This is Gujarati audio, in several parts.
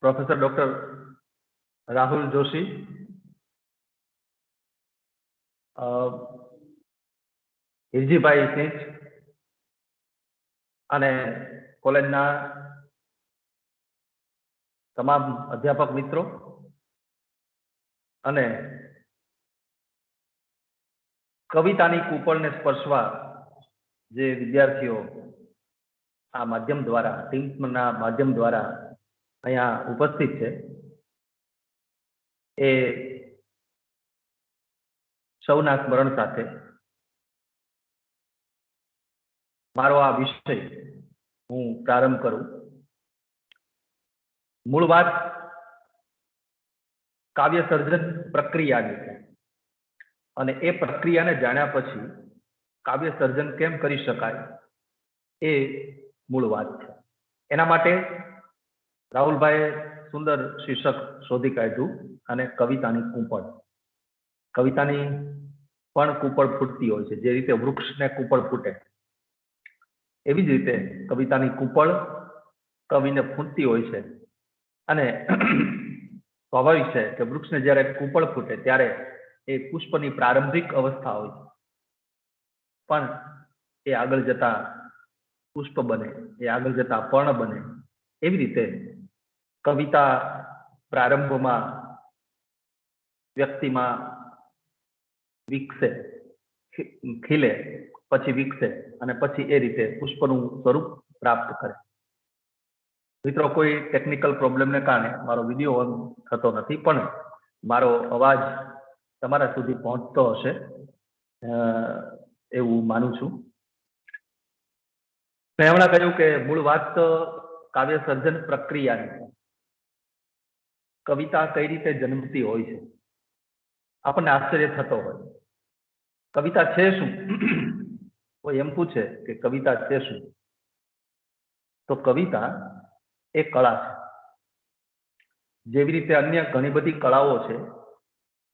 प्रोफेसर डॉक्टर राहुल जोशी, हिरजीभाई सिंह અને કોલેજના તમામ અધ્યાપક મિત્રો અને કવિતાની કુપળને સ્પર્શવા જે વિદ્યાર્થીઓ આ માધ્યમ દ્વારા ટીમ્સના માધ્યમ દ્વારા અહીંયા ઉપસ્થિત છે એ સૌના સ્મરણ સાથે મારો આ વિષય હું પ્રારંભ કરું। મૂળ વાત કાવ્ય સર્જન પ્રક્રિયાની છે અને એ પ્રક્રિયાને જાણ્યા પછી કાવ્ય સર્જન કેમ કરી શકાય એ મૂળ વાત છે। એના માટે રાહુલભાઈએ સુંદર શીર્ષક શોધી કાઢ્યું અને કવિતાની કુંપળ। કવિતાની પણ કુંપળ ફૂટતી હોય છે, જે રીતે વૃક્ષને કુંપળ ફૂટે એવી જ રીતે કવિતાની કુંપળ કવિને ફૂટતી હોય છે અને સ્વાભાવિક છે કે વૃક્ષને જ્યારે કુંપળ ફૂટે ત્યારે એ પુષ્પની પ્રારંભિક અવસ્થા હોય છે, પણ એ આગળ જતા પુષ્પ બને, એ આગળ જતા પર્ણ બને। એવી રીતે કવિતા પ્રારંભમાં વ્યક્તિમાં વિકસે, ખીલે, પછી વિકસે અને પછી એ રીતે પુષ્પનું સ્વરૂપ પ્રાપ્ત કરે। મિત્રો, કોઈ ટેકનિકલ પ્રોબ્લેમને કારણે મારો વિડીયો ઓન થતો નથી, પણ મારો અવાજ તમારા સુધી પહોંચતો હશે એવું માનું છું। મેં હમણાં કહ્યું કે મૂળ વાત કાવ્ય સર્જન પ્રક્રિયાની છે। કવિતા કઈ રીતે જન્મતી હોય છે આપણને આશ્ચર્ય થતો હોય। કવિતા છે શું? કોઈ એમ પૂછે કે કવિતા છે શું, તો કવિતા એ કળા છે। જેવી રીતે અન્ય ઘણી બધી કળાઓ છે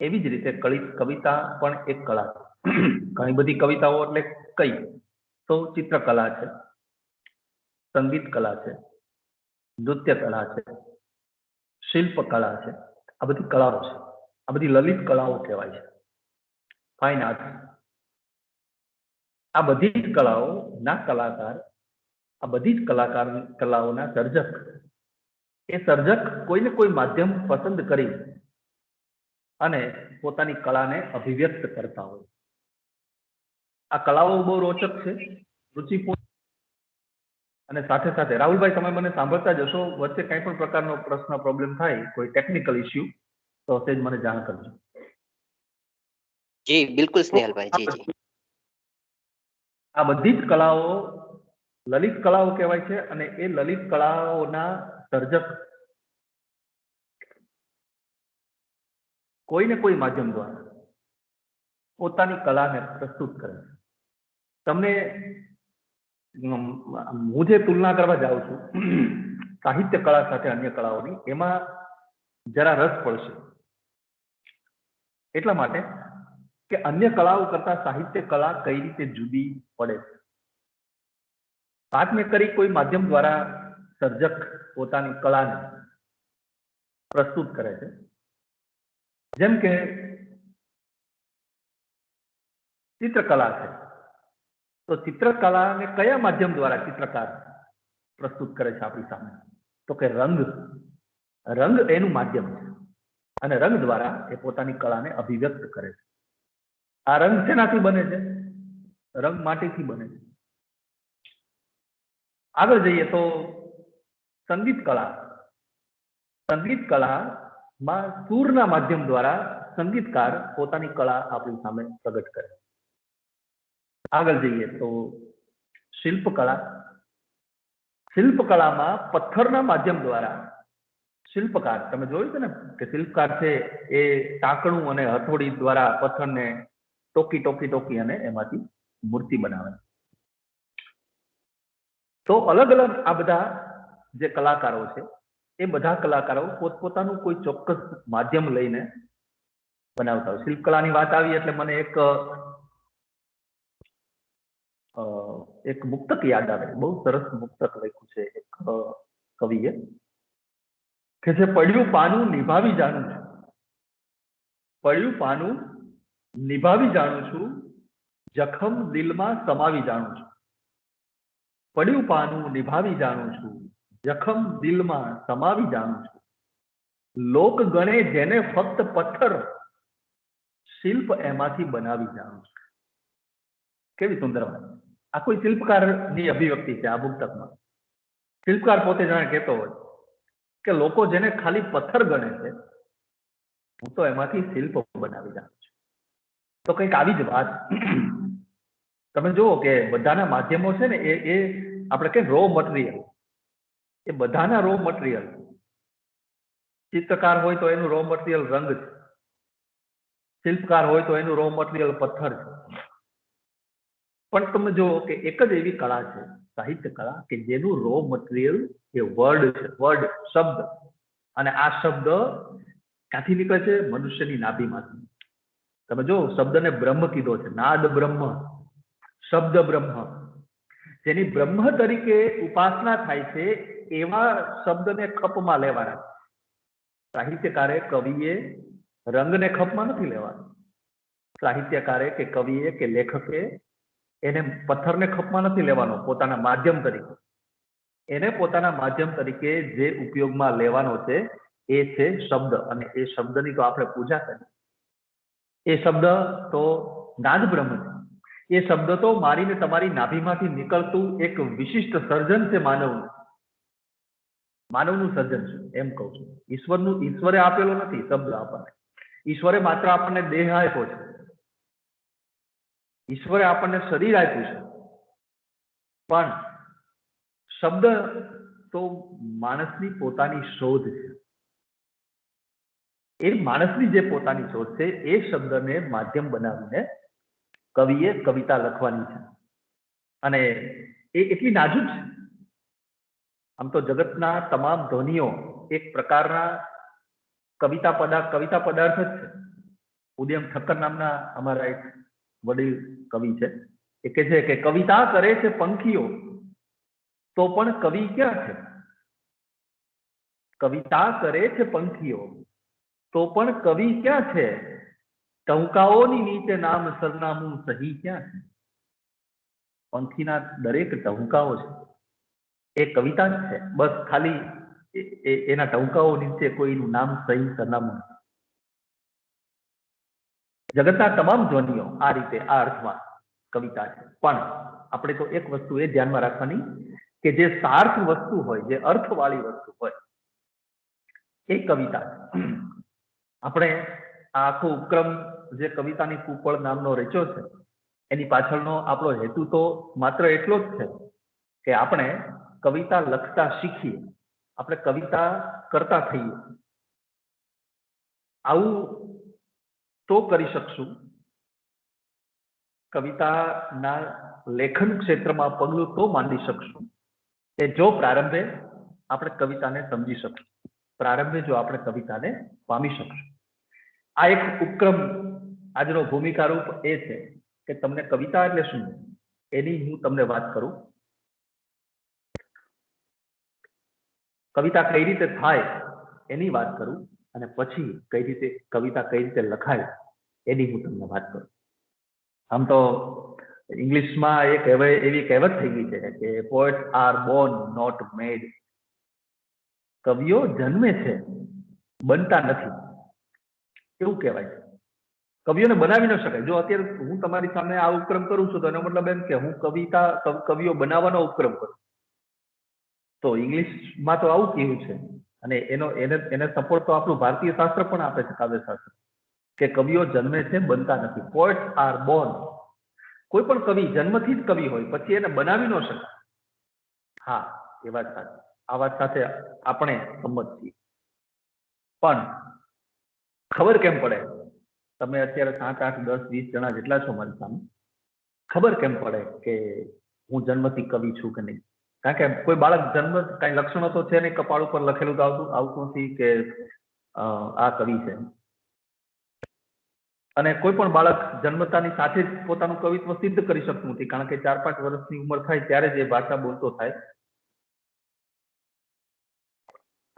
એવી જ રીતે કવિતા પણ એક કળા છે। ઘણી બધી કવિતાઓ એટલે કઈ? તો ચિત્રકલા છે, સંગીત કલા છે, નૃત્ય કલા છે, શિલ્પ કલા છે। આ બધી કળાઓ છે, આ બધી લલિત કળાઓ કહેવાય છે, ફાઇન આર્ટ। આ બધી જ કળાઓના કલાકાર, આ બધી જ કલાઓના સર્જક, એ સર્જક કોઈને કોઈ માધ્યમ પસંદ કરી અને પોતાની કળાને અભિવ્યક્ત કરતા હોય। આ કળાઓ બહુ રોચક છે, રુચિપૂર્ણ, અને સાથે સાથે રાહુલભાઈ તમે મને સાંભળતા જશો, વચ્ચે કંઈ પણ પ્રકારનો પ્રશ્ન પ્રોબ્લેમ થાય, કોઈ ટેકનિકલ ઇસ્યુ, તો તે જ મને જાણ કરજો। जी बिल्कुल स्नेहल भाई, जी जी। આ બધી જ કળાઓ લલિત કળાઓ કહેવાય છે અને એ લલિત કળાઓના સર્જક કોઈને કોઈ માધ્યમ દ્વારા પોતાની કલાને પ્રસ્તુત કરે છે। તમને હું જે તુલના કરવા જાઉં છું સાહિત્ય કળા સાથે અન્ય કળાઓની, એમાં જરા રસ પડશે એટલા માટે કે અન્ય કળાઓ કરતા સાહિત્ય કળા કઈ રીતે જુદી પડે છે। વાત મેં કરી કોઈ માધ્યમ દ્વારા સર્જક પોતાની કળાને પ્રસ્તુત કરે છે, જેમ કે ચિત્રકલા છે, તો ચિત્રકલાને કયા માધ્યમ દ્વારા ચિત્રકાર પ્રસ્તુત કરે છે આપણી સામે? તો કે રંગ એનું માધ્યમ છે અને રંગ દ્વારા એ પોતાની કળાને અભિવ્યક્ત કરે છે। આ રંગ શેનાથી બને છે? રંગ માટીથી બને છે। આગળ જઈએ તો સંગીત કળામાં સૂરના માધ્યમ દ્વારા સંગીતકાર પોતાની કળા આપણી સામે પ્રગટ કરે। આગળ જઈએ તો શિલ્પકળામાં પથ્થરના માધ્યમ દ્વારા શિલ્પકાર, તમે જોયું છે ને કે શિલ્પકાર છે એ ટાંકણું અને હથોડી દ્વારા પથ્થરને ટોકી અને એમાંથી મૂર્તિ બનાવે। તો અલગ અલગ આ બધા જે કલાકારો છે એ બધા કલાકારો પોતપોતાનું કોઈ ચોક્કસ માધ્યમ લઈને બનાવતા હોય। શિલ્પકલાની વાત આવી એટલે મને એક મુક્તક યાદ આવે, બહુ સરસ મુક્તક લખ્યું છે એક કવિએ। કે જે પડ્યું પાનું નિભાવી જાણું છું, પડ્યું પાનું નિભાવી જાણું છું, જખમ દિલમાં સમાવી જાણું છું. પડ્યું પાનું નિભાવી જાણું છું, જખમ દિલમાં સમાવી જાણું છું. લોક ગણે જેને ફક્ત પથ્થર, શિલ્પ એમાંથી બનાવી જાણું છું. કેવી સુંદર વાત. આ કોઈ શિલ્પકારની અભિવ્યક્તિ છે. આ પુસ્તકમાં શિલ્પકાર પોતે જાણે કહેતો હોય કે લોકો જેને ખાલી પથ્થર ગણે છે, હું તો એમાંથી શિલ્પ બનાવી જાણું છું. તો કંઈક આવી જ વાત. તમે જુઓ કે બધાના માધ્યમો છે ને એ આપણે કે રો મટીરિયલ, એ બધાના રો મટીરિયલ. ચિત્રકાર હોય તો એનું રો મટીરિયલ રંગ છે, શિલ્પકાર હોય તો એનું રો મટીરિયલ પથ્થર છે. પણ તમે જુઓ કે એક જ એવી કળા છે, સાહિત્ય કળા, કે જેનું રો મટીરિયલ એ વર્ડ છે, વર્ડ, શબ્દ. અને આ શબ્દ ક્યાંથી નીકળે છે? મનુષ્યની નાભીમાંથી. તમે જો શબ્દને બ્રહ્મ કીધો છે, નાદ બ્રહ્મ, શબ્દ બ્રહ્મ. જેની બ્રહ્મ તરીકે ઉપાસના થાય છે એવા શબ્દને ખપમાં લેવાના. સાહિત્યકારે, કવિએ રંગને ખપમાં નથી લેવાનો. સાહિત્યકારે કે કવિએ કે લેખકે એને પથ્થરને ખપમાં નથી લેવાનો. પોતાના માધ્યમ તરીકે એને પોતાના માધ્યમ તરીકે જે ઉપયોગમાં લેવાનો છે એ છે શબ્દ. અને એ શબ્દની તો આપણે પૂજા કરીએ. એ શબ્દ તો નાદ બ્રહ્મ છે. એ શબ્દ તો મારીને તમારી નાભીમાંથી નીકળતું એક વિશિષ્ટ સર્જન છે માનવનું. માનવનું સર્જન છે એમ કહું છું. ઈશ્વરે આપેલો નથી શબ્દ આપણને. ઈશ્વરે માત્ર આપણને દેહ આપ્યો છે. ઈશ્વરે આપણને શરીર આપ્યું છે. પણ શબ્દ તો માણસની પોતાની શોધ છે. એ માણસની જે પોતાની શોધ છે એ શબ્દને માધ્યમ બનાવીને કવિએ કવિતા લખવાની છે. અને એ એટલી નાજુક છે. આમ તો જગતના તમામ ધ્વનિઓ એક પ્રકારના કવિતા પદાર્થ જ છે. ઉદયમ ઠક્કર નામના અમારા એક વડીલ કવિ છે, એ કહે છે કે કવિતા કરે છે પંખીઓ તો પણ કવિ ક્યાં છે? કવિતા કરે છે પંખીઓ તો પણ કવિ ક્યાં છે? ટહુકાઓની નીચે નામ સરનામું સહી ક્યાં છે? પંખીના દરેક ટહુકાઓ છે એ કવિતા જ છે. બસ ખાલી એના ટહુકાઓ નીચે કોઈનું નામ સહી સરનામું. જગતના તમામ ધ્વનિઓ આ રીતે, આ અર્થમાં કવિતા છે. પણ આપણે તો એક વસ્તુ એ ધ્યાનમાં રાખવાની કે જે સાર્થ વસ્તુ હોય, જે અર્થવાળી વસ્તુ હોય, એ કવિતા છે. આપણે આ આખો ઉપક્રમ જે કવિતાની કુપળ નામનો રચ્યો છે, એની પાછળનો આપણો હેતુ તો માત્ર એટલો જ છે કે આપણે કવિતા લખતા શીખીએ, આપણે કવિતા કરતા થઈએ. આવું તો કરી શકશું, કવિતાના લેખન ક્ષેત્રમાં પગલું તો માંડી શકશું કે જો પ્રારંભે આપણે કવિતાને સમજી શકશું, પ્રારંભે જો આપણે કવિતાને પામી શકશું. આ એક ઉપક્રમ આજનો ભૂમિકા રૂપ એ છે કે તમને કવિતા એટલે શું એની હું તમને વાત કરું. કવિતા કઈ રીતે થાય એની વાત કરું, અને પછી કઈ રીતે કવિતા કઈ રીતે લખાય એની હું તમને વાત કરું. આમ તો ઇંગ્લિશમાં એવી કહેવત થઈ ગઈ છે કે પોએટ્સ આર બોર્ન નોટ મેડ. કવિઓ જન્મે છે, બનતા નથી, એવું કહેવાય છે. કવિઓને બનાવી ન શકાય. જો અત્યારે હું તમારી સામે આ ઉપક્રમ કરું છું તો એનો મતલબ એમ કે હું કવિઓ બનાવવાનો ઉપક્રમ કરું. તો ઇંગ્લિશમાં તો આવું કહેવું છે, અને એને સપોર્ટ તો આપણું ભારતીય શાસ્ત્ર પણ આપે છે, કાવ્યશાસ્ત્ર, કે કવિઓ જન્મે છે, બનતા નથી. Poets are born. કોઈ પણ કવિ જન્મથી જ કવિ હોય, પછી એને બનાવી ન શકાય. હા, એ વાત સાચી. આ વાત સાથે આપણે સંમત છીએ. પણ ખબર કેમ પડે? તમે અત્યારે 7, 8, 10, 20 જણા જેટલા છો મારી સામે, ખબર કેમ પડે કે હું જન્મથી કવિ છું કે નહીં? કારણ કે કોઈ બાળક જન્મ કઈ લક્ષણો તો છે નહીં, કપાળ ઉપર લખેલું તો આવતું નથી કે આ કવિ છે. અને કોઈ પણ બાળક જન્મતાની સાથે જ પોતાનું કવિત્વ સિદ્ધ કરી શકતું નથી, કારણ કે 4-5 વર્ષની ઉંમર થાય ત્યારે જ એ ભાષા બોલતો થાય.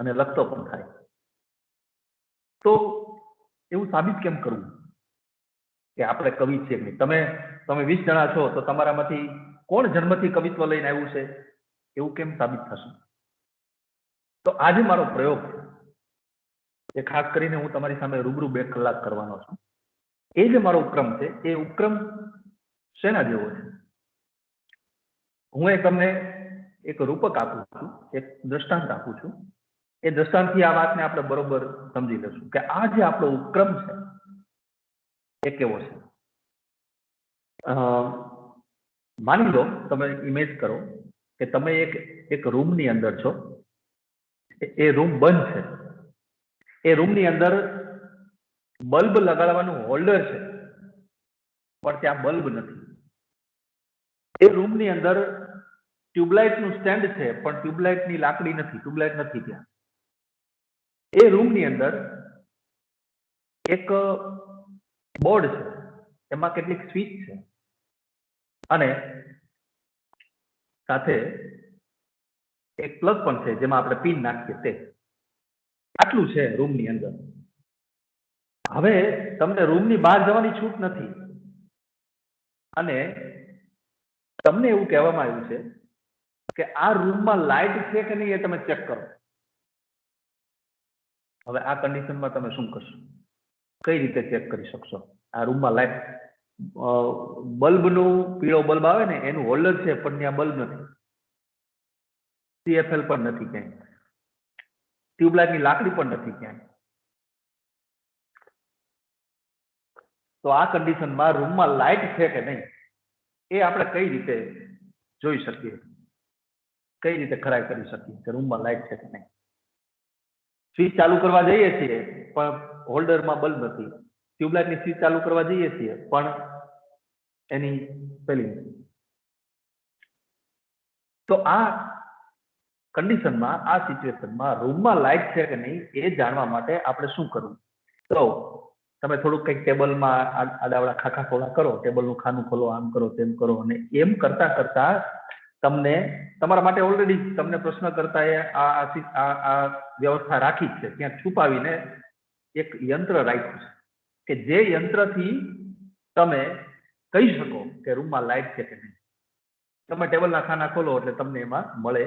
અને લખતો પણ થાય. તો એવું સાબિત કેમ કરવું કે આપણે કવિ છીએ કે નહીં? તમે 20 જણા છો, તો તમારામાંથી કોણ જન્મથી કવિત્વ લઈને આવ્યું છે એવું કેમ સાબિત થશે? તો આજે મારો પ્રયોગ છે એ ખાસ કરીને હું તમારી સામે રૂબરૂ 2 કલાક કરવાનો છું. એ જે મારો ઉપક્રમ છે એ ઉપક્રમ શેના જેવો છે? હું તમને એક રૂપક આપું છું, એક દ્રષ્ટાંત આપું છું. એ દ્રષ્ટાંતથી આ વાતને આપણે બરોબર સમજી લઈશું કે આ જે આપણો ઉપક્રમ છે એ કેવો છે. માની લો, તમે ઇમેજ કરો કે તમે એક રૂમની અંદર છો. એ રૂમ બંધ છે. એ રૂમની અંદર બલ્બ લગાડવાનું હોલ્ડર છે, પણ ત્યાં બલ્બ નથી. એ રૂમની અંદર ટ્યુબલાઇટનું સ્ટેન્ડ છે, પણ ટ્યુબલાઇટની લાકડી નથી, ટ્યુબલાઇટ નથી ત્યાં. એ રૂમની અંદર એક બોર્ડ છે, એમાં કેટલીક સ્વિચ છે અને સાથે એક પ્લગ પણ છે જેમાં આપણે પિન નાખીએ તે. આટલું છે રૂમની અંદર. હવે તમને રૂમની બહાર જવાની છૂટ નથી અને તમને એવું કહેવામાં આવ્યું છે કે આ રૂમમાં લાઇટ છે કે નહીં એ તમે ચેક કરો. હવે આ કન્ડિશનમાં તમે શું કરશો? કઈ રીતે ચેક કરી શકશો? આ રૂમમાં લાઇટ, બલ્બનું પીળો બલ્બ આવે ને એનું હોલ્ડર છે, પણ ત્યાં બલ્બ નથી, CFL પણ નથી ક્યાંય, ટ્યુબલાઇટની લાકડી પણ નથી ક્યાંય. તો આ કન્ડિશનમાં રૂમમાં લાઇટ છે કે નહીં એ આપણે કઈ રીતે જોઈ શકીએ? કઈ રીતે ખરાઈ કરી શકીએ કે રૂમમાં લાઇટ છે કે નહીં? સ્વિચ ચાલુ કરવા જઈએ છીએ પણ હોલ્ડરમાં બલ્બ નથી, ટ્યુબલાઇટની સ્વિચ ચાલુ કરવા જઈએ છીએ પણ એની પેલી નથી. તો આ કન્ડિશનમાં, આ સિચ્યુએશનમાં રૂમમાં લાઇટ છે કે નહીં એ જાણવા માટે આપણે શું કરવું? તો તમે થોડુંક કંઈક ટેબલમાં આડાવડા ખાખા ખોલા કરો, ટેબલનું ખાનું ખોલો, આમ કરો તેમ કરો, અને એમ કરતા કરતા તમને તમારા માટે ઓલરેડી તમને પ્રશ્ન કરતા એ આ વ્યવસ્થા રાખી જ છે, ત્યાં છુપાવીને એક યંત્ર રાખ્યું છે કે જે યંત્રથી તમે કહી શકો કે રૂમમાં લાઇટ છે કે નહીં. તમે ટેબલના ખાના ખોલો એટલે તમને એમાં મળે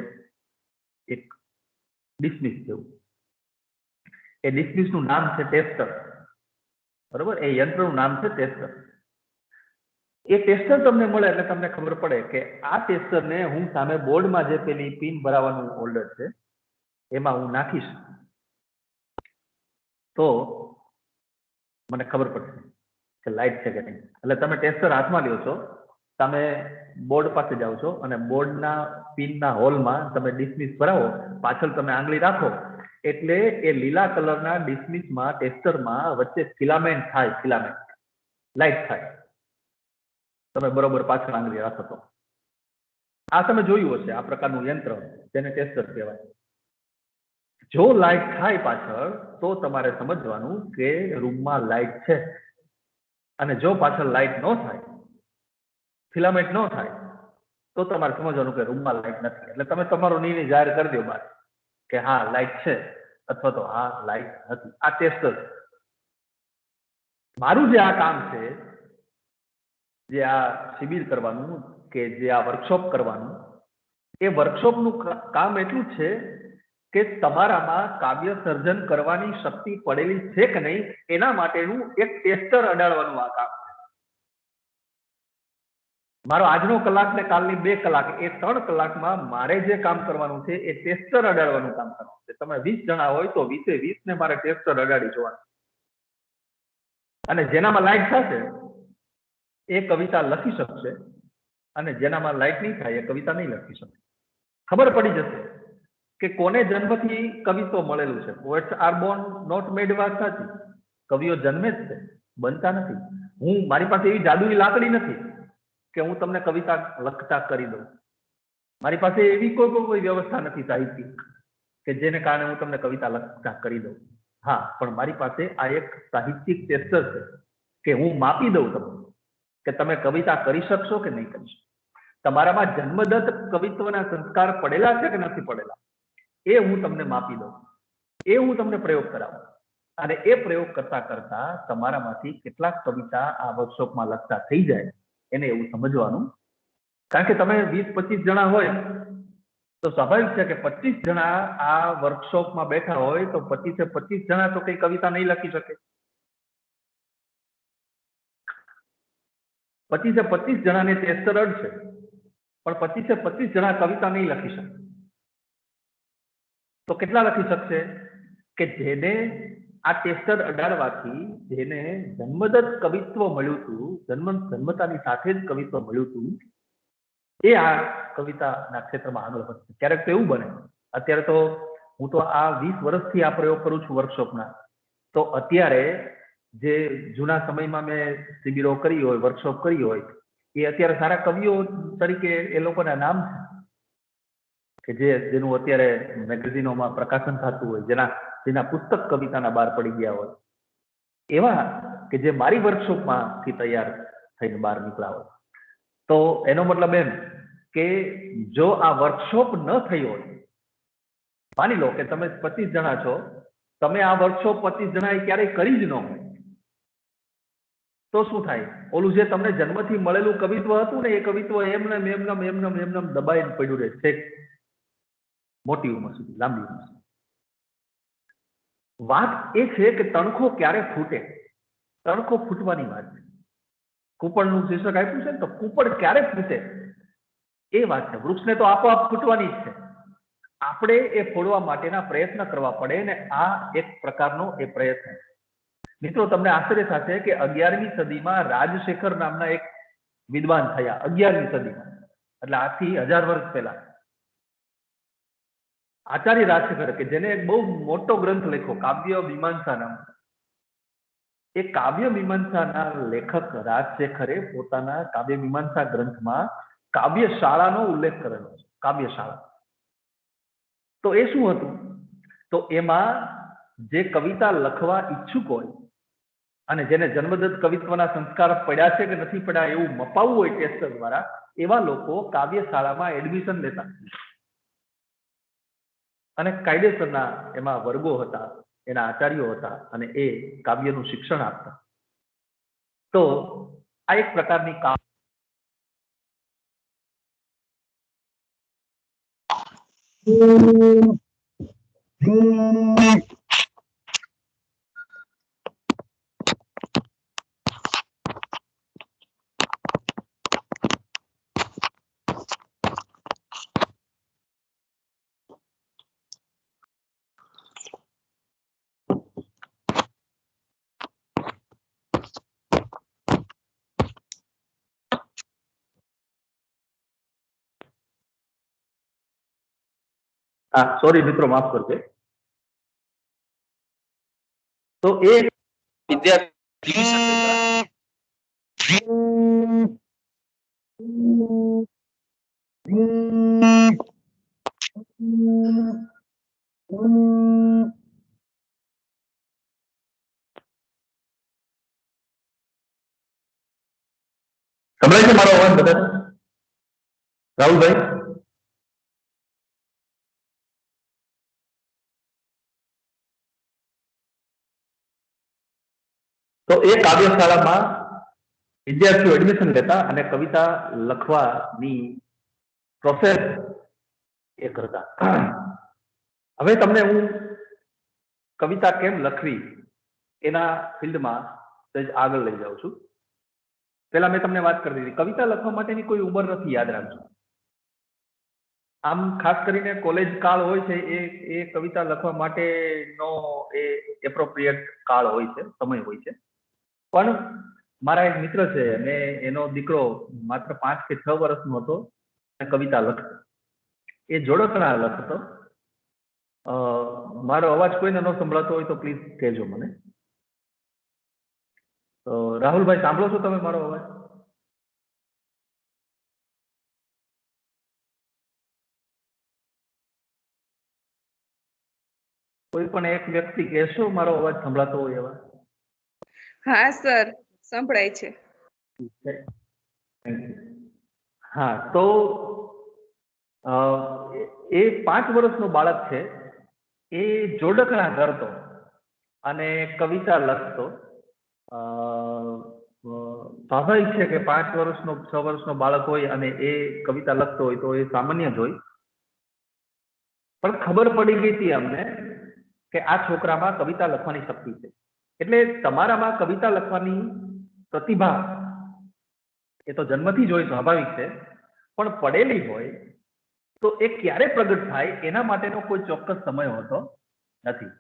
એક ડિસ્મિસ જેવું. એ ડિસ્મિસનું નામ છે ટેસ્ટર. બરોબર? એ યંત્રનું નામ છે ટેસ્ટર. એ ટેસ્ટર તમને મળે એટલે તમને ખબર પડે કે આ ટેસ્ટરને હું સામે બોર્ડમાં જે પેલી પિન ભરાવાનું હોલ્ડર છે એમાં હું નાખીશ તો મને ખબર પડશે કે લાઇટ છે કે નહીં. એટલે તમે ટેસ્ટર હાથમાં લ્યો છો, તમે બોર્ડ પાસે જાઓ છો અને બોર્ડના પિનના હોલમાં તમે ડિસ્મિસ ભરાવો, પાછળ તમે આંગળી રાખો એટલે એ લીલા કલરના ડિસ્મિસમાં, ટેસ્ટરમાં વચ્ચે ફિલામેન્ટ થાય, ફિલામેન્ટ લાઇટ થાય. તમે બરોબર પાછળ આંગળી રાખો તો આ તમે જોયું હશે, આ પ્રકારનું યંત્ર જેને ટેસ્ટર કહેવાય. જો લાઇટ થાય પાછળ તો તમારે સમજવાનું કે રૂમમાં લાઇટ છે, અને જો પાછળ લાઇટ ન થાય, ફિલામેન્ટ ન થાય, તો તમારે સમજવાનું કે રૂમમાં લાઇટ નથી. એટલે તમે તમારો નિર્ણય જાહેર કરી દો બહાર કે હા લાઇટ છે અથવા તો હા લાઇટ નથી. આ ટેસ્ટર. મારું જે આ કામ છે, જે આ શિબિર કરવાનું કે જે આ વર્કશોપ કરવાનું, એ વર્કશોપનું કામ એટલું છે કે તમારામાં કાવ્ય સર્જન કરવાની શક્તિ પડેલી છે કે નહીં એના માટેનું એક ટેસ્ટર અડાડવાનું આ કામ છે. મારો આજનો કલાક ને કાલની 2 કલાક, એ 3 કલાકમાં મારે જે કામ કરવાનું છે એ ટેસ્ટર અડાડવાનું કામ કરવાનું છે. તમે 20 જણા હોય તો 20 ને મારે ટેસ્ટર અડાડી જોવાનું. અને જેનામાં લાઇટ થશે એ કવિતા લખી શકશે, અને જેનામાં લાઇટ નહીં થાય એ કવિતા નહીં લખી શકે. ખબર પડી જશે કે કોને જન્મથી કવિત્વ મળેલું છે. પોએટ્સ આર બોર્ન નોટ મેડ વાત સાચી. કવિઓ જન્મે જ છે, બનતા નથી. મારી પાસે એવી જાદુની લાકડી નથી કે હું તમને કવિતા લખતા કરી દઉં. મારી પાસે એવી કોઈ વ્યવસ્થા નથી સાહિત્યિક કે જેને કારણે હું તમને કવિતા લખતા કરી દઉં. હા, પણ મારી પાસે આ એક સાહિત્યિક ટેસ્ટર છે કે હું માપી દઉં તમને કે તમે કવિતા કરી શકશો કે નહીં કરી શકો. તમારામાં જન્મદત્ત કવિત્વના સંસ્કાર પડેલા છે કે નથી પડેલા એ હું તમને માપી દઉં. એ હું તમને પ્રયોગ કરાવું અને એ પ્રયોગ કરતા કરતા તમારામાંથી કેટલાક કવિતા આ વર્કશોપમાં લખતા થઈ જાય એને એવું સમજવાનું. કારણ કે તમે 20-25 જણા હોય તો સ્વાભાવિક છે કે 25 જણા આ વર્કશોપમાં બેઠા હોય તો 25 જણા તો કઈ કવિતા નહીં લખી શકે. 25 જણાને ટેસ્ટર અડશે પણ 25 જણા કવિતા નહીં લખી શકે. તો કેટલા લખી શકશે કે જેને આ ટેસ્ટર અડાડવાથી જેને જન્મદત્ત કવિત્વ મળ્યું હતું, જન્મતાની સાથે જ કવિત્વ મળ્યું હતું, એ આ કવિતાના ક્ષેત્રમાં આગળ વધશે. ક્યારેક તો એવું બને, અત્યારે તો હું તો આ 20 વર્ષથી આ પ્રયોગ કરું છું વર્કશોપના, તો અત્યારે જે જૂના સમયમાં મેં શિબિરો કરી હોય, વર્કશોપ કરી હોય, એ અત્યારે સારા કવિઓ તરીકે એ લોકોના નામ છે કે જેનું અત્યારે મેગેઝિનોમાં પ્રકાશન થતું હોય, જેના પુસ્તક કવિતાના બહાર પડી ગયા હોય, એવા કે જે મારી વર્કશોપમાંથી તૈયાર થઈને બહાર નીકળ્યા હોય. તો એનો મતલબ એમ કે જો આ વર્કશોપ ન થઈ હોય, માની લો કે તમે 25 જણા છો, તમે આ વર્કશોપ 25 જણાએ ક્યારેય કરી જ ન હોય, તો શું થાય? ઓલું જે તમને જન્મથી મળેલું કવિત્વ હતું ને, એ કવિત્વ એમને દબાઈને પડ્યું રહે છે મોટી ઉંમર સુધી, લાંબી ઉંમર સુધી. વાત એ છે કે તણખો ક્યારે ફૂટે, તણખો ફૂટવાની વાત છે. કૂપળનું શીર્ષક આપ્યું છે ને, તો કૂપળ ક્યારે ફૂટે એ વાત છે. વૃક્ષને તો આપોઆપ ફૂટવાની જ છે, આપણે એ ફોડવા માટેના પ્રયત્ન કરવા પડે ને આ એક પ્રકારનો એ પ્રયત્ન. મિત્રો, તમને આશ્ચર્ય થશે કે 11મી સદીમાં રાજશેખર નામના એક વિદ્વાન થયા. 11મી સદીમાં એટલે આજથી 1000 વર્ષ પહેલા આચાર્ય રાજશેખર, કે જેને એક બહુ મોટો ગ્રંથ લખ્યો કાવ્ય મીમાંસા નામ. એ કાવ્ય મીમાંસાના લેખક રાજશેખરે પોતાના કાવ્ય મીમાંસા ગ્રંથમાં કાવ્યશાળાનો ઉલ્લેખ કરેલો છે. કાવ્યશાળા તો એ શું હતું? તો એમાં જે કવિતા લખવા ઈચ્છુક હોય અને જેને જન્મદત્ત કવિત્વના સંસ્કાર પડ્યા છે કે નથી પડ્યા એવું મપાવવું હોય ટેસ્ટર દ્વારા, એવા લોકો કાવ્યશાળામાં એડમિશન લેતા અને કાયદેસરના એમાં વર્ગો હતા, એના આચાર્યો હતા અને એ કાવ્યનું શિક્ષણ આપતા. તો આ એક પ્રકારની સોરી મિત્રો, માફ કરજો. તો એ વિદ્યાર્થી સંભળાય છે મારો અવાજ બધા? રાહુલભાઈ, તો એ કાવ્યશાળામાં વિદ્યાર્થીઓ એડમિશન લેતા અને કવિતા લખવાની પ્રોસેસ એ કરતા. હવે તમને હું કવિતા કેમ લખવી એના ફિલ્ડમાં આગળ લઈ જાઉં છું. પેલા મેં તમને વાત કરી દીધી, કવિતા લખવા માટેની કોઈ ઉંમર નથી, યાદ રાખજો. આમ ખાસ કરીને કોલેજ કાળ હોય છે એ કવિતા લખવા માટેનો એ એપ્રોપ્રિએટ કાળ હોય છે, સમય હોય છે. પણ મારા એક મિત્ર છે અને એનો દીકરો માત્ર 5 કે 6 વર્ષનો હતો અને કવિતા લખતો. એ જોડકણા લખતો. મારો અવાજ કોઈને ન સંભળાતો હોય તો પ્લીઝ કહેજો મને. રાહુલભાઈ, સાંભળો છો તમે મારો અવાજ? કોઈ પણ એક વ્યક્તિ કહેશો મારો અવાજ સંભળાતો હોય એવા? હા સર, સંભળાય છે. હા, તો એ 5 વર્ષનો બાળક છે એ જોડકણા ધરતો અને કવિતા લખતો. અ, અ, સ્વાભાવિક છે કે 5 વર્ષનો 6 વર્ષનો બાળક હોય અને એ કવિતા લખતો હોય તો એ સામાન્ય જ હોય. પણ ખબર પડી ગઈ હતી અમને કે આ છોકરામાં કવિતા લખવાની શક્તિ છે. એટલે તમારામાં કવિતા લખવાની પ્રતિભા એ તો જન્મથી જ હોય, સ્વાભાવિક છે, પણ પડેલી હોય તો એ ક્યારે પ્રગટ થાય એના માટેનો કોઈ ચોક્કસ સમય હોતો નથી.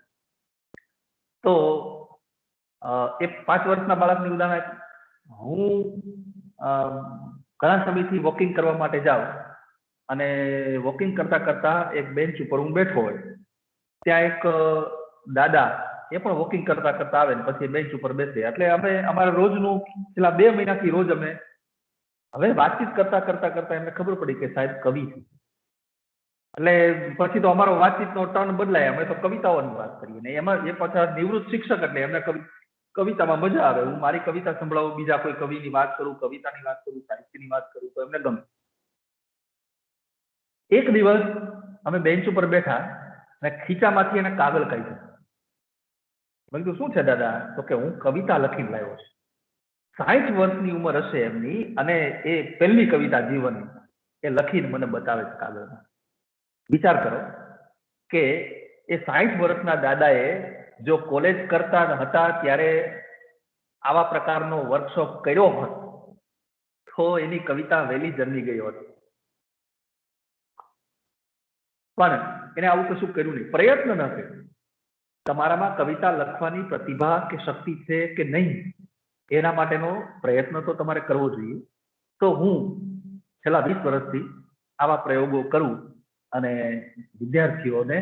તો એ 5 વર્ષના બાળકની ઉદાહરણ આપ્યું. હું ઘણા સમયથી વોકિંગ કરવા માટે જાઉં અને વોકિંગ કરતા કરતા એક બેન્ચ ઉપર હું બેઠો હોય, ત્યાં એક દાદા એ પણ વોકિંગ કરતા કરતા આવે ને પછી બેન્ચ ઉપર બેસે. એટલે અમે અમારા રોજનું છેલ્લા 2 મહિનાથી રોજ અમે હવે વાતચીત કરતા કરતા કરતા એમને ખબર પડી કે સાહેબ કવિ છે. એટલે પછી તો અમારો વાતચીતનો ટર્ન બદલાય, અમે તો કવિતાઓની વાત કરીએ ને એમાં એ પાછા નિવૃત્ત શિક્ષક એટલે એમને કવિતામાં મજા આવે. હું મારી કવિતા સંભળાવું, બીજા કોઈ કવિની વાત કરું, કવિતાની વાત કરું, સાહિત્યની વાત કરું તો એમને ગમે. એક દિવસ અમે બેન્ચ ઉપર બેઠા અને ખીચામાંથી એને કાગળ કાઢ્યું. મેં કીધું શું છે દાદા? તો કે હું કવિતા લખીને લાવ્યો છું. 60 વર્ષની ઉંમર હશે એમની અને એ પહેલી કવિતા જીવનની એ લખીને મને બતાવે છે કાગળમાં. વિચાર કરો કે એ 60 વર્ષના દાદાએ જો કોલેજ કરતા હતા ત્યારે આવા પ્રકારનો વર્કશોપ કર્યો હોત તો એની કવિતા વહેલી જન્મી ગઈ હોત. પણ એને આવું કશું કર્યું નહીં, પ્રયત્ન ન કર્યો. તમારામાં કવિતા લખવાની પ્રતિભા કે શક્તિ છે કે નહીં એના માટેનો પ્રયત્ન તો તમારે કરવો જોઈએ. તો હું છેલ્લા 20 વર્ષથી આવા પ્રયોગો કરું અને વિદ્યાર્થીઓને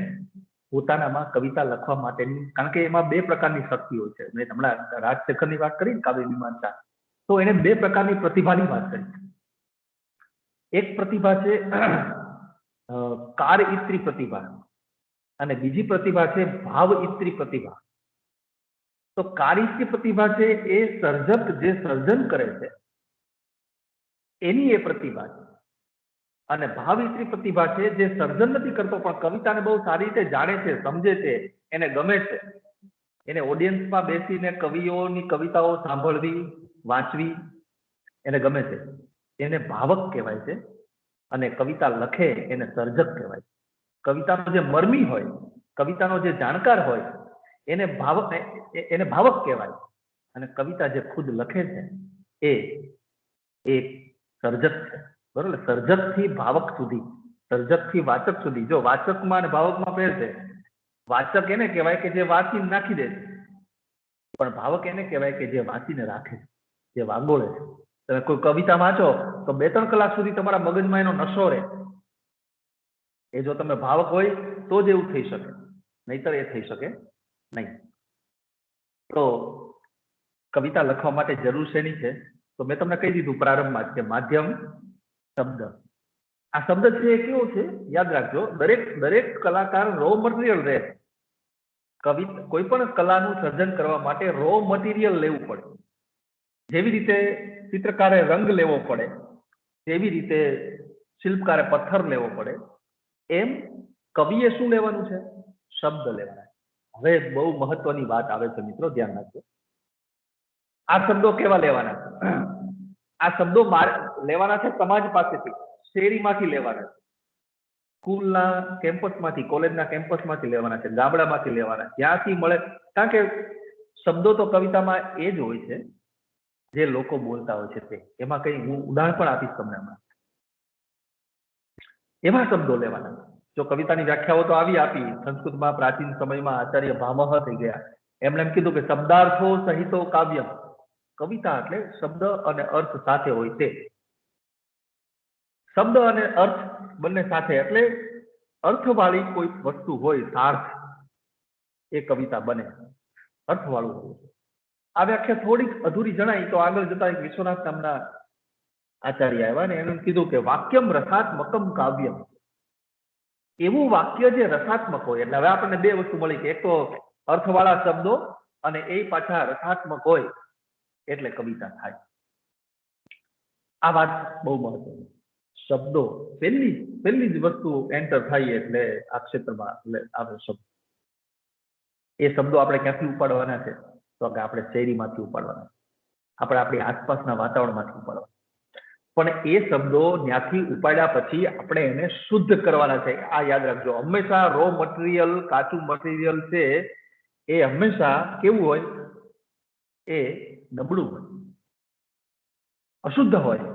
પોતાનામાં કવિતા લખવા માટેની, કારણ કે એમાં 2 પ્રકારની શક્તિ હોય છે. મેં હમણાં રાજશેખરની વાત કરી કાવ્ય મીમાંસા, તો એને 2 પ્રકારની પ્રતિભાની વાત કરી. એક પ્રતિભા છે કાર ઇત્રી પ્રતિભા અને બીજી પ્રતિભા છે ભાવ ઇત્રી પ્રતિભા. તો કાર ઇત્રી પ્રતિભા છે એ સર્જક જે સર્જન કરે છે એની એ પ્રતિભા છે, અને ભાવ ઇત્રી પ્રતિભા છે જે સર્જન નથી કરતો પણ કવિતાને બહુ સારી રીતે જાણે છે, સમજે છે, એને ગમે છે. એને ઓડિયન્સમાં બેસીને કવિઓની કવિતાઓ સાંભળવી, વાંચવી એને ગમે છે. એને ભાવક કહેવાય છે. અને કવિતા લખે એને સર્જક કહેવાય. કવિતાનો જે મર્મી હોય, કવિતાનો જે જાણકાર હોય એને ભાવક કહેવાય. અને કવિતા જે ખુદ લખે છે એ એક સર્જક છે. બરોબર? સર્જક થી ભાવક સુધી, સર્જક થી વાચક સુધી. જો વાચકમાં અને ભાવકમાં ફેર છે. વાચક એને કહેવાય કે જે વાંચીને નાખી દે છે, પણ ભાવક એને કહેવાય કે જે વાંચીને રાખે છે, જે વાગોળે છે. તમે કોઈ કવિતા વાંચો તો 2-3 કલાક સુધી તમારા મગજમાં એનો નશો રહે. એ જો તમે ભાવક હોય તો જ એવું થઈ શકે, નહીતર એ થઈ શકે નહીં. તો કવિતા લખવા માટે જરૂર શેની છે? તો મેં તમને કહી દીધું પ્રારંભમાં કે માધ્યમ શબ્દ. આ શબ્દ છે એ કેવો છે યાદ રાખજો. દરેક કલાકાર રો મટીરિયલ રહે. કોઈ પણ કલાનું સર્જન કરવા માટે રો મટીરિયલ લેવું પડે. જેવી રીતે ચિત્રકારે રંગ લેવો પડે, જેવી રીતે શિલ્પકારે પથ્થર લેવો પડે, એમ કવિએ શું લેવાનું છે? શબ્દ લેવાના. હવે બહુ મહત્વની વાત આવે છે મિત્રો, ધ્યાન રાખજો. આ શબ્દો કેવા લેવાના છે? આ શબ્દો લેવાના છે સમાજ પાસેથી, શેરીમાંથી લેવાના છે, સ્કૂલના કેમ્પસમાંથી, કોલેજના કેમ્પસમાંથી લેવાના છે, ગામડામાંથી લેવાના, જ્યાંથી મળે. કારણ કે શબ્દો તો કવિતામાં એ જ હોય છે જે લોકો બોલતા હોય છે તે. એમાં કઈ હું ઉદાહરણ પણ આપીશ તમને હમણાં. એવા શબ્દો લેવાના. જો કવિતાની વ્યાખ્યાઓ તો આવી આપી. સંસ્કૃતમાં પ્રાચીન સમયમાં આચાર્ય ભામહ થઈ ગયા, એમણે એમ કીધું કે શબ્દાર્થો સહિતો કાવ્યમ. કવિતા એટલે શબ્દ અને અર્થ સાથે હોય તે. શબ્દ અને અર્થ બંને સાથે, એટલે અર્થવાળી કોઈ વસ્તુ હોય, સાર્થ, એ કવિતા બને. અર્થવાળું હોય. આ વ્યાખ્યા થોડીક અધૂરી જણાય તો આગળ જતા એક વિશ્વનાથ નામના આચાર્ય આવ્યા ને એને કીધું કે વાક્યમ રસાત્મકમ કાવ્યમ. એવું વાક્ય જે રસાત્મક હોય. એટલે હવે આપણને 2 વસ્તુ મળી કે એક તો અર્થવાળા શબ્દો અને એ પાછા રસાત્મક હોય એટલે કવિતા થાય. આ વાત બહુ મહત્વની. શબ્દો પહેલી જ વસ્તુ એન્ટર થાય એટલે આ ક્ષેત્રમાં આવે શબ્દ. એ શબ્દો આપણે ક્યાંથી ઉપાડવાના છે? તો કે આપણે શેરીમાંથી ઉપાડવાના, આપણે આપણી આસપાસના વાતાવરણમાંથી ઉપાડવાના. પણ એ શબ્દો ત્યાંથી ઉપાડ્યા પછી આપણે એને શુદ્ધ કરવાના છે. આ યાદ રાખજો, હંમેશા રો મટીરિયલ, કાચું મટીરિયલ છે એ હંમેશા કેવું હોય? એ નબળું હોય, અશુદ્ધ હોય,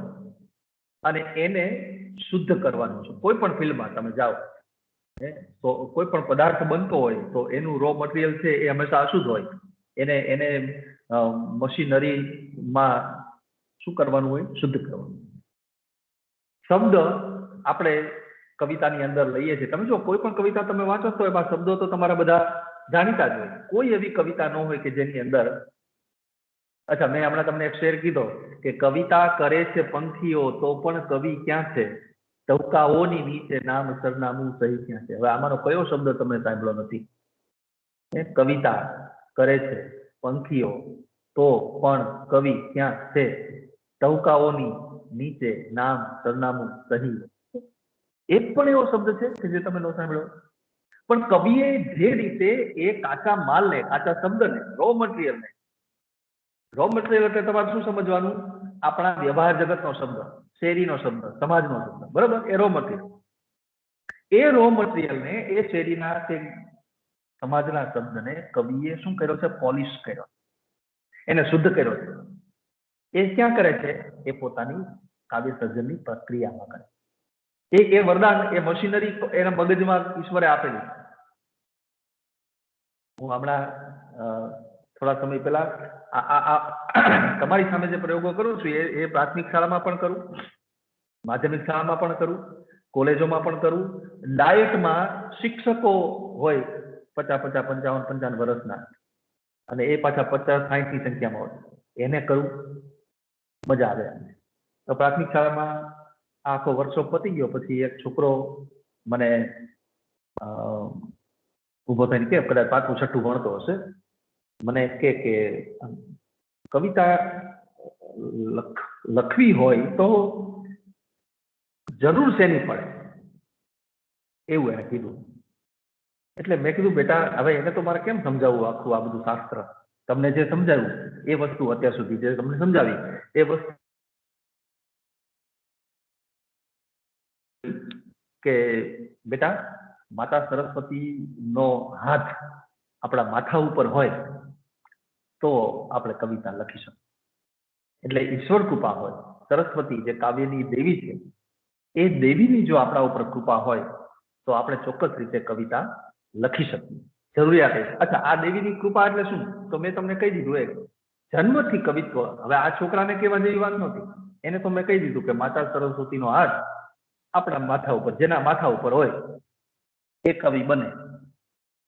અને એને શુદ્ધ કરવાનું છે. કોઈ પણ ફિલ્ડમાં તમે જાઓ, તો કોઈ પણ પદાર્થ બનતો હોય તો એનું રો મટીરિયલ છે એ હંમેશા અશુદ્ધ હોય. એને એને મશીનરીમાં શું કરવાનું હોય? શુદ્ધ કરવાનું. શબ્દ આપણે કવિતાની અંદર લઈએ છીએ. તમે જો કોઈ પણ કવિતા તમે વાંચો તો એમાં શબ્દો તો તમારા બધા જાણીતા જ હોય. કોઈ એવી કવિતા ન હોય કે જેની અંદર, અચ્છા, મેં હમણાં તમને એક શેર કીધો કે કવિતા કરે છે પંખીઓ તો પણ કવિ ક્યાં છે? ટહુકાઓની નીચે નામ સરનામું સહી ક્યાં છે? હવે આમાંનો કયો શબ્દ તમે સાંભળ્યો નથી? કવિતા કરે છે પંખીઓ તો પણ કવિ ક્યાં છે? ટહુકાઓની નીચે નામ સરનામું સહી. એક પણ એવો શબ્દ છે કે જે તમે ન સાંભળ્યો? પણ કવિએ જે રીતે એ કાચા માલને, કાચા શબ્દને, રો મટીરિયલને, રો મટીરિયલ એટલે તમારે શું સમજવાનું? આપણા વ્યવહાર જગતનો શબ્દ, શેરીનો શબ્દ, સમાજનો શબ્દ, બરોબર? એ રો મટીરિયલ. એ રો મટીરિયલને, એ શેરીના કે સમાજના શબ્દને કવિએ શું કર્યો છે? પોલિશ કર્યો, એને શુદ્ધ કર્યો છે. એ ક્યાં કરે છે? એ પોતાની કાવ્ય સર્જનની પ્રક્રિયામાં કરે. એ વરદાન, એ મશીનરી એના મગજમાં ઈશ્વરે આપેલી. હું હમણાં થોડા સમય પહેલા તમારી સામે જે પ્રયોગો કરું છું એ પ્રાથમિક શાળામાં પણ કરું, માધ્યમિક શાળામાં પણ કરું, કોલેજોમાં પણ કરું. ડાયટમાં શિક્ષકો હોય 50, 55, 55 વર્ષના, અને એ પાછા 50, 60 ની સંખ્યામાં હોય, એને કરું. મજા આવે. તો પ્રાથમિક શાળામાં આખો વર્કશોપ પતી ગયો પછી એક છોકરો મને ઉભો થઈને કે, કદાચ 5મું 6ઠું ભણતો હશે, મને કે કવિતા લખવી હોય તો જરૂર શેની પડે? એવું એને કીધું. એટલે મેં કીધું, બેટા હવે એને તો મારે કેમ સમજાવવું આખું આ બધું શાસ્ત્ર? તમને જે સમજાવ્યું એ વસ્તુ, અત્યાર સુધી જે તમને સમજાવી એ વસ્તુ, કે બેટા માતા સરસ્વતીનો હાથ આપણા માથા ઉપર હોય તો આપણે કવિતા લખી શકીએ. એટલે ઈશ્વર કૃપા હોય, સરસ્વતી જે કાવ્યની દેવી છે એ દેવીની જો આપણા ઉપર કૃપા હોય તો આપણે ચોક્કસ રીતે કવિતા લખી શકીએ. જરૂરિયાત છે. અચ્છા, આ દેવીની કૃપા એટલે શું? તો મેં તમને કહી દીધું, એક જન્મથી કવિત્વ. હવે આ છોકરાને કહેવા જેવી વાત નહોતી, એને તો મેં કહી દીધું કે માતા સરસ્વતીનો હાથ આપણા માથા ઉપર, જેના માથા ઉપર હોય એ કવિ બને.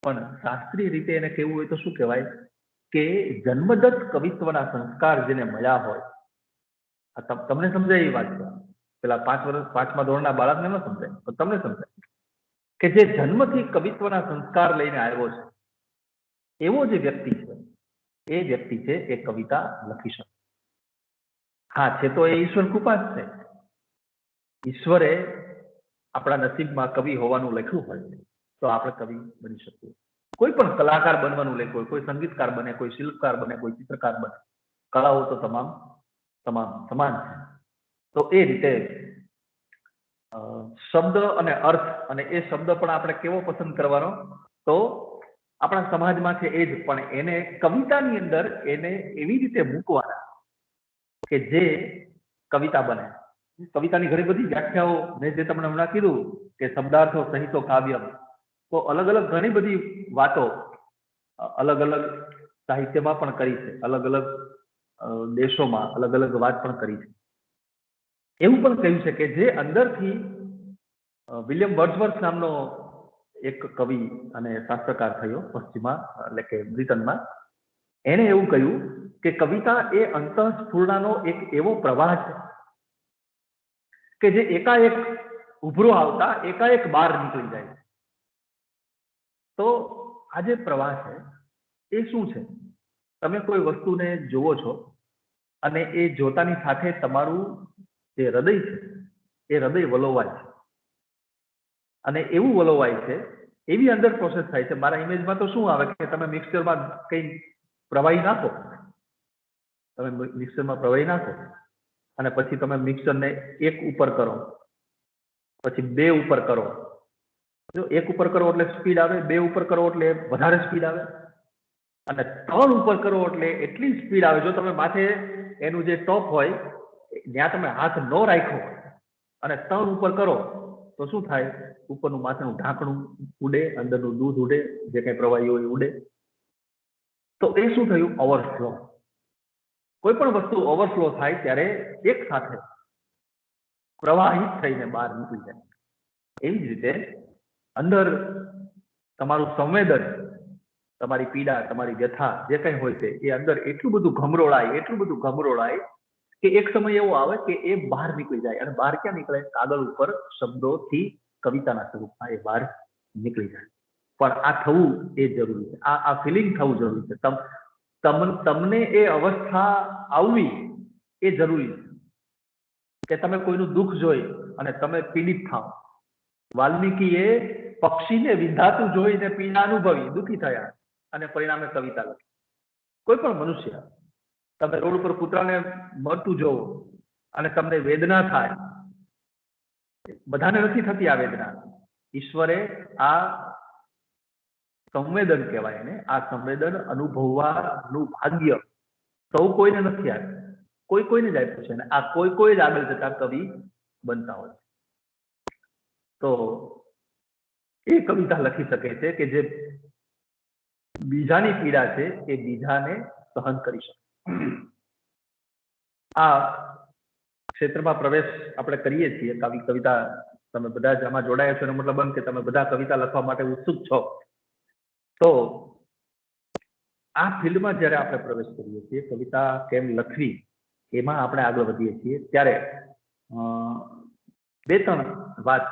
પણ શાસ્ત્રીય રીતે એને કહેવું હોય તો શું કહેવાય? કે જન્મદત્ત કવિત્વના સંસ્કાર જેને મળ્યા હોય. તમને સમજાય એ વાત છે? પેલા 5મા ધોરણના બાળકને ન સમજાય, તો તમને સમજાય કે જે જન્મથી કવિત્વના સંસ્કાર લઈને આવ્યો છે એવો જે વ્યક્તિ છે એ વ્યક્તિ છે એ કવિતા લખી શકે. હા, છે તો એ ઈશ્વર કૃપા જ છે. ઈશ્વરે આપણા નસીબમાં કવિ હોવાનું લખ્યું હોય તો આપણે કવિ બની શકીએ. કોઈ પણ કલાકાર બનવાનું લખ્યું હોય, કોઈ સંગીતકાર બને, કોઈ શિલ્પકાર બને, કોઈ ચિત્રકાર બને. કળાઓ તો તમામ સમાન છે. તો એ રીતે શબ્દ અને અર્થ, અને એ શબ્દ પણ આપણે કેવો પસંદ કરવાનો? તો આપણા સમાજમાં છે એ જ, પણ એને કવિતાની અંદર એને એવી રીતે મૂકવાના કે જે કવિતા બને. કવિતાની ઘણી બધી વ્યાખ્યાઓ મેં જે તમને હમણાં કીધું કે શબ્દાર્થો સહિતો કાવ્યમ, તો અલગ અલગ ઘણી બધી વાતો અલગ અલગ સાહિત્યમાં પણ કરી છે, અલગ અલગ દેશોમાં અલગ અલગ વાત પણ કરી છે. એવું પણ કહ્યું છે કે જે અંદરથી વિલિયમ વર્ડસવર્થ નામનો એક કવિ અને શાસ્ત્રકાર થયો પશ્ચિમમાં, એટલે કે બ્રિટનમાં, એને એવું કહ્યું કે કવિતા એ અંતઃસ્ફૂર્ણાનો એક એવો પ્રવાહ છે કે જે એકાએક ઉભરો આવતા એકાએક બહાર નીકળી જાય. તો આ જે પ્રવાહ છે એ શું છે? તમે કોઈ વસ્તુને જોવો છો અને એ જોતાની સાથે તમારું જે હૃદય છે એ હૃદય વલોવાય છે, અને એવું વલોવાય છે એવી અંદર પ્રોસેસ થાય છે. મારા ઇમેજમાં તો શું આવે કે તમે મિક્સચરમાં કઈ પ્રવાહી નાખો, તમે મિક્સચરમાં પ્રવાહી નાખો અને પછી તમે મિક્સચરને 1 ઉપર કરો, પછી 2 ઉપર કરો. જો 1 ઉપર કરો એટલે સ્પીડ આવે, 2 ઉપર કરો એટલે વધારે સ્પીડ આવે, અને 3 ઉપર કરો એટલે એટલી સ્પીડ આવે. જો તમે માથે એનું જે ટોપ હોય ત્યાં તમે હાથ ન રાખ્યો અને 3 ઉપર કરો તો શું થાય? ઉપરનું માથાનું ઢાંકણું ઉડે, અંદરનું દૂધ ઉડે, જે કઈ પ્રવાહી હોય ઉડે. તો એ શું થયું? ઓવરફ્લો. કોઈ પણ વસ્તુ ઓવરફ્લો થાય ત્યારે એક સાથે પ્રવાહિત થઈને બહાર નીકળી જાય. એવી જ રીતે અંદર તમારું સંવેદન, તમારી પીડા, તમારી વ્યથા જે કઈ હોય છે એ અંદર એટલું બધું ઘમરોળાય કે એક સમય એવો આવે કે એ બહાર નીકળી જાય. અને બહાર ક્યાં નીકળે? કાગળ ઉપર શબ્દોથી કવિતાના સ્વરૂપમાં એ બહાર નીકળી જાય. પણ આ થવું એ જરૂરી છે, આ ફિલિંગ થવું જરૂરી છે. તમને એ અવસ્થા આવવી એ જરૂરી છે કે તમે કોઈનું દુઃખ જોઈ અને તમે પીડિત થાવ. વાલ્મીકીએ પક્ષીને વિંધાતું જોઈને પીડા અનુભવી, દુઃખી થયા અને પરિણામે કવિતા લખી. કોઈ પણ મનુષ્ય, તમે રોડ ઉપર કૂતરાને મરતું જોવો અને તમને વેદના થાય, બધાને નથી થતી આ વેદના. ઈશ્વરે આ સંવેદન કહેવાય એને, આ સંવેદન અનુભવવાનું ભાગ્ય સૌ કોઈને નથી આપ્યું, કોઈને જ આપ્યું છે. અને આ કોઈ જ આગળ જતા કવિ બનતા હોય. તો એ કવિતા લખી શકે છે કે જે બીજાની પીડા છે એ બીજાને સહન કરી શકે. આ ક્ષેત્રમાં પ્રવેશ આપણે કરીએ છીએ. કવિતા તમે બધા જ આમાં જોડાયા છો એનો મતલબ એમ કે તમે બધા કવિતા લખવા માટે ઉત્સુક છો. તો આ ફિલ્ડમાં જ્યારે આપણે પ્રવેશ કરીએ છીએ, કવિતા કેમ લખવી એમાં આપણે આગળ વધીએ છીએ, ત્યારે 2-3 વાત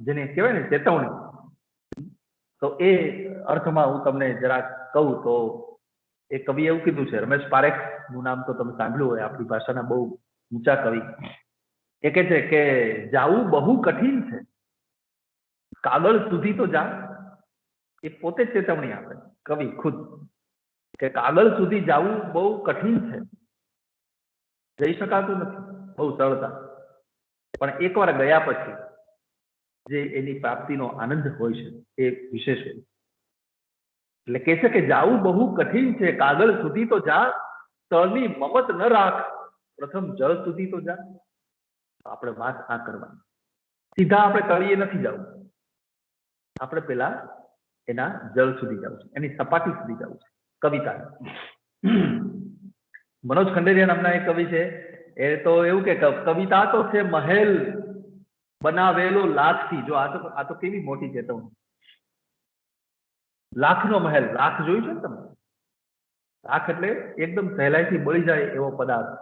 જેને કહેવાય ને ચેતવણી, તો એ અર્થમાં હું તમને જરા કહું તો એ કવિ એવું કીધું છે, રમેશ પારેખ નું નામ તો તમે સાંભળ્યું હોય, આપણી ભાષાના બહુ ઊંચા કવિ. એ કહે છે કે જાવું બહુ કઠિન છે, કાગળ સુધી તો જા. એ પોતે ચેતવણી આપે કવિ ખુદ કે કાગળ સુધી જવું બહુ કઠિન છે, જઈ શકાતું નથી બહુ સરળતા. પણ એકવાર ગયા પછી જે એની પ્રાપ્તિનો આનંદ હોય છે એ વિશેષ હોય. એટલે કહે છે કે જાવું બહુ કઠિન છે, કાગળ સુધી તો જા, તળની મમત ન રાખ, પ્રથમ જળ સુધી તો જા. આપણે વાત આ કરવાની, સીધા આપણે તળિયે નથી જવું, આપણે પેલા એના જળ સુધી જવું છે, એની સપાટી સુધી જવું છે. કવિતા મનોજ ખંડેરિયા નામના એક કવિ છે, એ તો એવું કે કવિતા તો છે મહેલ બનાવેલો લાખથી. જો આ તો કેવી મોટી ચેતવણી. લાખનો મહેલ, લાખ જોયું છે ને તમે? લાખ એટલે એકદમ સહેલાઈથી બળી જાય એવો પદાર્થ.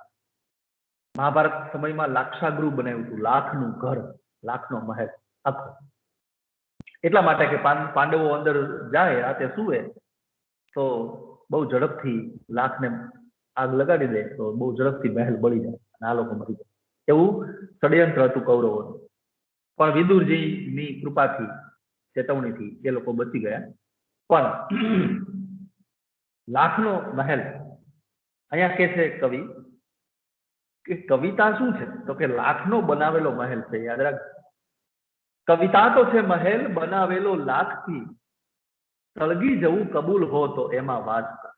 મહાભારત સમયમાં લાક્ષાગૃહ બનાવ્યું હતું, લાખનું ઘર, લાખનો મહેલ આખો. એટલા માટે કે પાંડવો અંદર જાય, રાતે સુવે તો બહુ ઝડપથી લાખને આગ લગાડી દે તો બહુ ઝડપથી મહેલ બળી જાય અને આ લોકો મરી જાય. એવું ષડયંત્ર હતું કૌરવોનું. પણ વિદુરજીની કૃપાથી, ચેતવણીથી એ લોકો બચી ગયા. પણ લાખનો મહેલ, અહીંયા કે છે કવિ કે કવિતા શું છે? તો કે લાખનો બનાવેલો મહેલ છે. યાદ રાખ, કવિતા તો છે મહેલ બનાવેલો લાખથી, સળગી જવું કબૂલ હો તો એમાં વાત કર.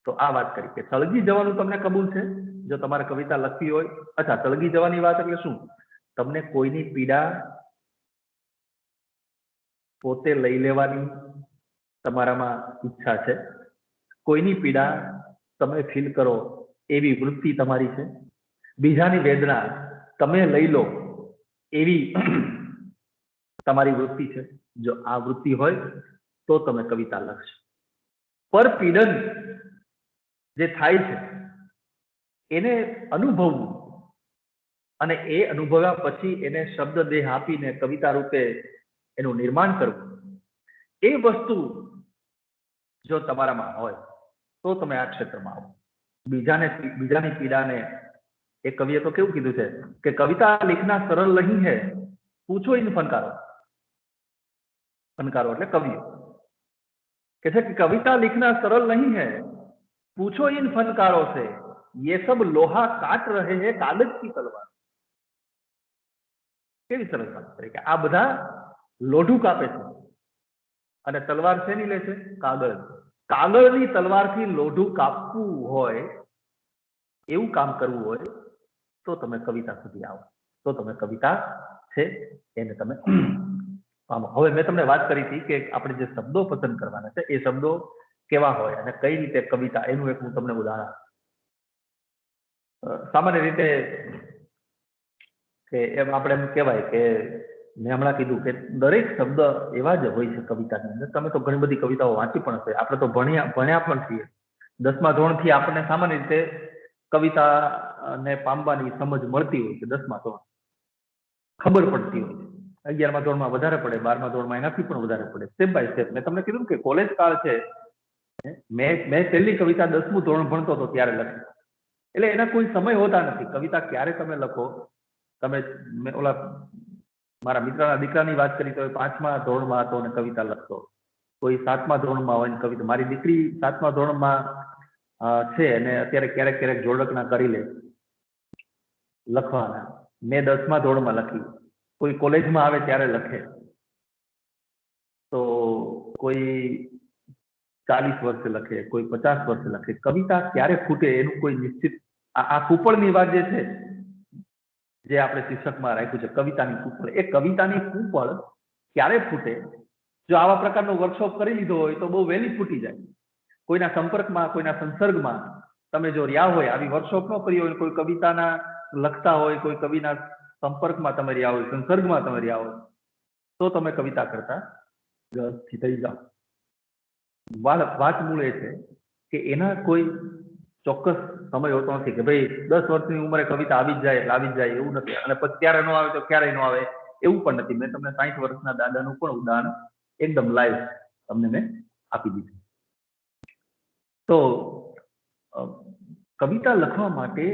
તો આ વાત કરી કે સળગી જવાનું તમને કબૂલ છે જો તમારે કવિતા લખવી હોય. અચ્છા, સળગી જવાની વાત એટલે શું? તમને કોઈની પીડા પોતે લઈ લેવાની તમારામાં ઈચ્છા છે, કોઈની પીડા તમે ફીલ કરો એવી વૃત્તિ તમારી છે, બીજાની વેદના તમે લઈ લો એવી તમારી વૃત્તિ છે. જો આ વૃત્તિ હોય તો તમે કવિતા લખશો. પર પીડન જે થાય છે એને અનુભવવું અને એ અનુભવ્યા પછી એને શબ્દ દેહ આપીને કવિતા રૂપે એનું નિર્માણ કરવું, એ વસ્તુ જો તમારામાં હોય તો તમે આ ક્ષેત્રમાં આવો. બીજાની પીડાને, એ કવિએ તો કેવું કીધું છે કે કવિતા लिखना सरल नहीं है, पूछो इन फनकारों. फनकारों એટલે कवियों कहते कि कविता लिखना सरल नहीं है, पूछो इन फनकारों से, ये सब लोहा काट रहे हैं कागज की तलवार। કેવી સરસ વાત કરી કે આ બધા લોઢું કાપે છે અને તલવાર શેની લે છે? કાગળ. કાગળની તલવારથી લોઢું કાપવું હોય, એવું કામ કરવું હોય તો તમે કવિતા સુધી આવો, તો તમે કવિતા છે એને તમે પામો. હવે મેં તમને વાત કરી હતી કે આપણે જે શબ્દો પસંદ કરવાના છે એ શબ્દો કેવા હોય અને કઈ રીતે કવિતા, એનું એક હું તમને ઉદાહરણ. સામાન્ય રીતે કે એમ આપણે એમ કહેવાય કે મેં હમણાં કીધું કે દરેક શબ્દ એવા જ હોય છે કવિતાની અંદર. તમે તો ઘણી બધી કવિતાઓ વાંચી પણ હશે, આપણે તો ભણ્યા પણ છીએ. 10મા ધોરણથી આપણને સામાન્ય રીતે કવિતાને પામવાની સમજ મળતી હોય છે. 10મા ધોરણ ખબર પડતી હોય છે. 11મા ધોરણમાં વધારે પડે, 12મા ધોરણમાં એનાથી પણ વધારે પડે. Step by step. મેં તમને કીધું કે કોલેજ કાળ છે, મેં પહેલી કવિતા 10મું ધોરણ ભણતો હતો ત્યારે લખી. એટલે એના કોઈ સમય હોતા નથી. કવિતા ક્યારે તમે લખો, તમે ઓલા મારા મિત્રના દીકરાની વાત કરી તો 5મા ધોરણમાં હતો અને કવિતા લખતો, કોઈ 7મા ધોરણમાં હોય ને કવિતા. મારી દીકરી 7મા ધોરણમાં છે અને અત્યારે ક્યારેક ક્યારેક જોડકણા કરી લે લખવાના. મેં 10મા ધોરણમાં લખી. કોઈ કોલેજમાં આવે ત્યારે લખે, તો કોઈ 40 વર્ષે લખે, કોઈ 50 વર્ષે લખે. કવિતા ક્યારે ફૂટે એનું કોઈ નિશ્ચિત, આ કૂપળની વાત જે છે, જે આપણે શીર્ષકમાં રાખ્યું છે કવિતાની કૂપળ, એ કવિતાની કૂપળ ક્યારે ફૂટે? જો આવા પ્રકારનો વર્કશોપ કરી લીધો હોય તો બહુ વહેલી ફૂટી જાય. કોઈના સંપર્કમાં, કોઈના સંસર્ગમાં તમે જો રહ્યા હોય, આવી વર્કશોપ ન કરી હોય, કોઈ કવિતાના લખતા હોય, કોઈ કવિના સંપર્કમાં તમે રહ્યા હોય, સંસર્ગમાં તમે રહ્યા હોય, તો તમે કવિતા કરતા વ્યવસ્થિત થઈ જાઓ. વાત મૂળ એ છે કે એના કોઈ ચોક્કસ સમય હોતો નથી કે ભાઈ 10 વર્ષની ઉંમરે કવિતા આવી જ જાય એટલે આવી જ જાય, એવું નથી. અને પછી ક્યારે ન આવે તો ક્યારેય ન આવે એવું પણ નથી. મેં તમને 60 વર્ષના દાદાનું પણ ઉદાહરણ એકદમ લાઈવ તમને મેં આપી દીધું. તો કવિતા લખવા માટે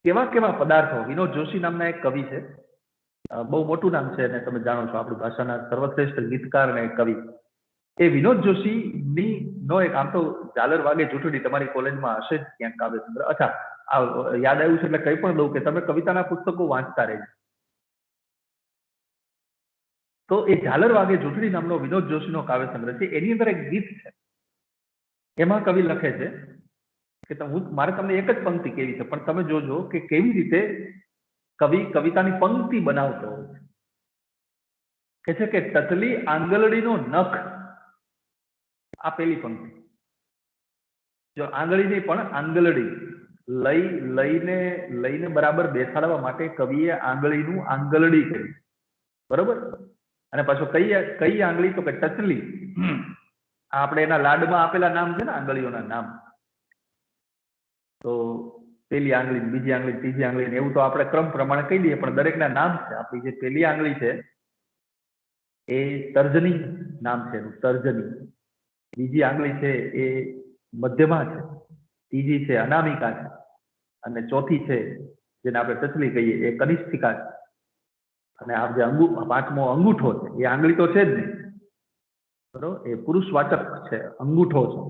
કેવા કેવા પદાર્થો, વિનોદ જોશી નામના એક કવિ છે, બહુ મોટું નામ છે અને તમે જાણો છો, આપણી ભાષાના સર્વશ્રેષ્ઠ ગીતકાર અને કવિ. એ વિનોદ જોશીની નો એક, આમ તો ઝાલર વાગે ચૂંટણી તમારી કોલેજમાં હશે જ ક્યાંક કાવ્ય સંગ્રહ. અચ્છા, આ યાદ આવ્યું છે એટલે કંઈ પણ દઉં કે તમે કવિતાના પુસ્તકો વાંચતા રહેજો. તો એ ઝાલર વાગે ચૂંટણી નામનો વિનોદ જોશીનો કાવ્ય સંગ્રહ છે. એની અંદર એક ગીત છે, એમાં કવિ લખે છે કે મારે તમને એક જ પંક્તિ કેવી છે, પણ તમે જોજો કે કેવી રીતે કવિ કવિતાની પંક્તિ બનાવતો હોય છે. કે છે કે ટચલી આંગળીનો નખ, આ પેલી પંક્તિ. જો આંગળી નહીં પણ આંગળડી, લઈને બરાબર બેસાડવા માટે કવિએ આંગળીનું આંગળડી કરી, બરોબર. અને પાછું કઈ આંગળી તો કે ટચલી. આપણે એના લાડમાં આપેલા નામ છે ને આંગળીઓના નામ, તો પેલી આંગળી, બીજી આંગળી, ત્રીજી આંગળી, એવું તો આપણે ક્રમ પ્રમાણે કહી દઈએ, પણ દરેકના નામ છે. આપણી જે પેલી આંગળી છે એ તર્જની નામ છે એનું, તર્જની. બીજી આંગળી છે એ મધ્યમા છે, ત્રીજી છે અનામિકા છે, અને ચોથી છે જેને આપણે ટચલી કહીએ એ કનિષ્ઠિકા છે. અને આ જે 5મો અંગૂઠો છે એ આંગળી તો છે જ નહીં, બરોબર, એ પુરુષવાચક છે, અંગૂઠો છે.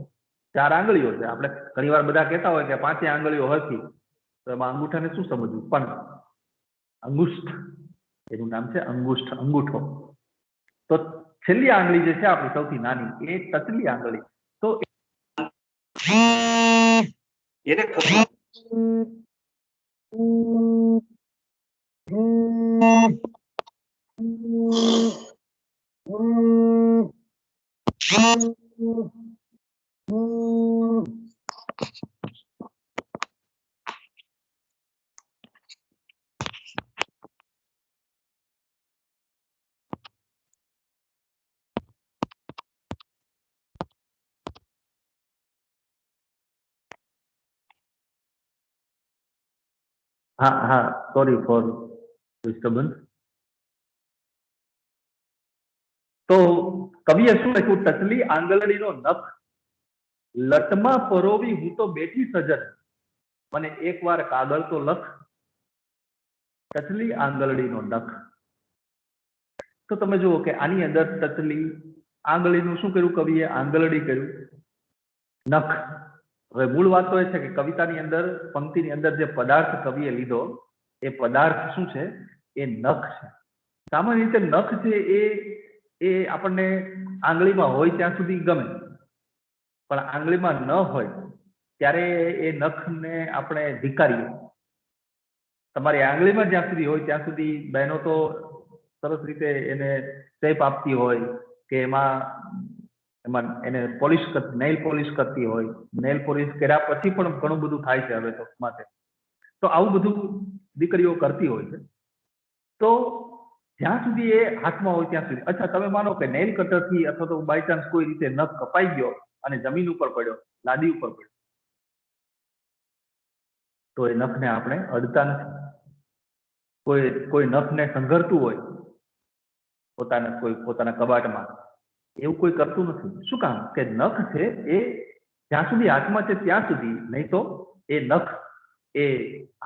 4 આંગળીઓ છે. આપણે ઘણી વાર બધા કહેતા હોય કે 5 આંગળીઓ હરખી, તો એમાં અંગૂઠાને શું સમજવું? પણ અંગુષ્ઠ, એનું નામ છે અંગુષ્ઠ, અંગૂઠો. તો છેલ્લી આંગળી જે છે આપણી સૌથી નાની, એ ટચલી આંગળી. તો એને હા, સોરી ફોર ડિસ્ટર્બન્સ. તો કવિએ શું લખ્યું? ટચલી આંગળીનો નખ લટમાં પરોવી હું તો બેઠી સજન, મને એકવાર કાગળ તો લખ. ટચલી આંગળીનો નખ, તો તમે જુઓ કે આની અંદર ટચલી આંગળીનું શું કર્યું કવિએ? આંગળડી કર્યું. નખ. હવે મૂળ વાત તો એ છે કે કવિતાની અંદર પંક્તિની અંદર જે પદાર્થ કવિએ લીધો એ પદાર્થ શું છે? એ નખ છે. સામાન્ય રીતે નખ છે એ આપણને આંગળીમાં હોય ત્યાં સુધી ગમે, પણ આંગળીમાં ન હોય ત્યારે એ નખને આપણે ધિક્કારીએ. તમારી આંગળીમાં જ્યાં સુધી હોય ત્યાં સુધી બહેનો તો સરસ રીતે એને શેપ આપતી હોય કે એમાં એને પોલિશ નેલ પોલિશ કરતી હોય. નેલ પોલિશ કર્યા પછી પણ ઘણું બધું થાય છે હવે તો માટે. તો આવું બધું દીકરીઓ કરતી હોય છે. તો જ્યાં સુધી એ હાથમાં હોય ત્યાં સુધી. અચ્છા, તમે માનો કે નેલ કટરથી અથવા તો બાય ચાન્સ કોઈ રીતે નખ કપાઈ ગયો અને જમીન ઉપર પડ્યો, લાદી ઉપર પડ્યો, તો એ નખને આપણે અડતા નથી. કોઈ નખને સંઘરતું હોય પોતાના કબાટમાં, એવું કોઈ કરતું નથી. શું કામ? કે નખ છે એ જ્યાં સુધી હાથમાં છે ત્યાં સુધી, નહીં તો એ નખ એ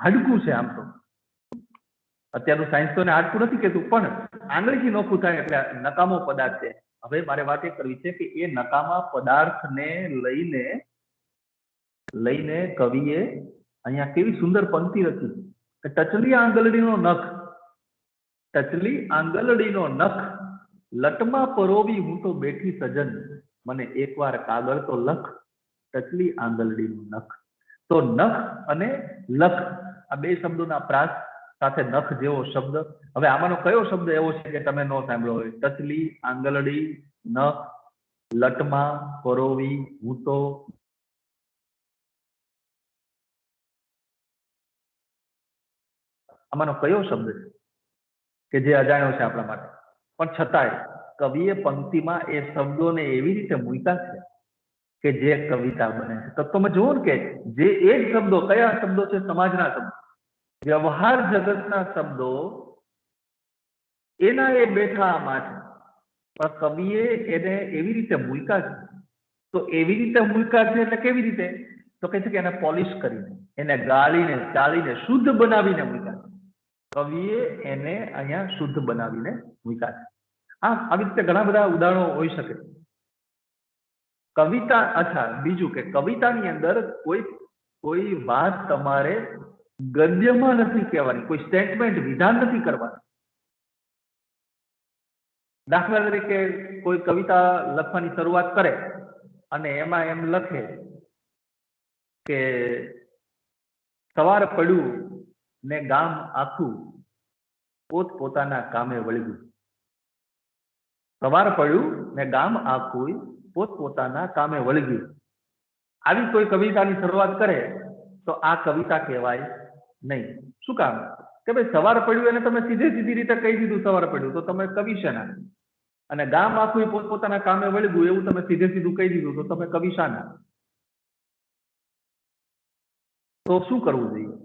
હાડકું છે. આમ તો અત્યારનું સાયન્સ તો એને હાડકું નથી કહેતું, પણ આંગળીથી નોખું થાય એટલે નકામો પદાર્થ છે. હવે મારે વાત એ કરવી છે કે એ નકામા પદાર્થને લઈને કવિએ અહીંયા કેવી સુંદર પંક્તિ રચી કે ટચલી આંગળીનો નખ, ટચલી આંગળીનો નખ, લટમાં પરોવી હું તો બેઠી સજન, મને એકવાર કાગળ તો લખ, ટચલી આંગળીનો નખ. તો નખ અને લખ આ બે શબ્દોના પ્રાસ સાથે નખ જેવો શબ્દ. હવે આમાંનો કયો શબ્દ એવો છે કે તમે ન સાંભળ્યો હોય? ટચલી આંગળડી, નખ, લટમાં પરોવી હું તો. આમાંનો કયો શબ્દ છે કે જે અજાણ્યો છે આપણા માટે? પણ છતાંય કવિએ પંક્તિમાં એ શબ્દોને એવી રીતે મૂક્યા છે કે જે કવિતા બને છે. તો તમે જુઓ ને કે જે એ જ શબ્દો, કયા શબ્દો છે? સમાજના શબ્દો, વ્યવહાર જગતના શબ્દો, એના એ બેઠા આમાં છે. પણ કવિએ એને એવી રીતે મૂક્યા છે. તો એવી રીતે મૂક્યા છે એટલે કેવી રીતે? તો કહે છે કે એને પોલિશ કરીને, એને ગાળીને, ચાળીને, શુદ્ધ બનાવીને મૂક્યા છે. કવિએ એને અહીંયા શુદ્ધ બનાવીને મૂક્યા છે. આવી રીતે ઘણા બધા ઉદાહરણો હોઈ શકે. કવિતા, અચ્છા, બીજું કે કવિતાની અંદર કોઈ વાત તમારે ગદ્યમાં નથી કહેવાની, કોઈ સ્ટેટમેન્ટ, વિધાન નથી કરવાનું. દાખલા તરીકે કોઈ કવિતા લખવાની શરૂઆત કરે અને એમાં એમ લખે કે સવાર પડ્યું ને ગામ આખું પોતપોતાના કામે વળગ્યું. સવાર પડ્યું ને ગામ આખું પોતપોતાના કામે વળગ્યું. આવી કોઈ કવિતાની શરૂઆત કરે તો આ કવિતા કહેવાય નહીં. શું કામ? કે ભાઈ સવાર પડ્યું એને તમે સીધી રીતે કહી દીધું સવાર પડ્યું, તો તમે કવિ શાના? અને ગામ આખું પોતપોતાના કામે વળગ્યું એવું તમે સીધું કહી દીધું તો તમે કવિ શાના? તો શું કરવું જોઈએ?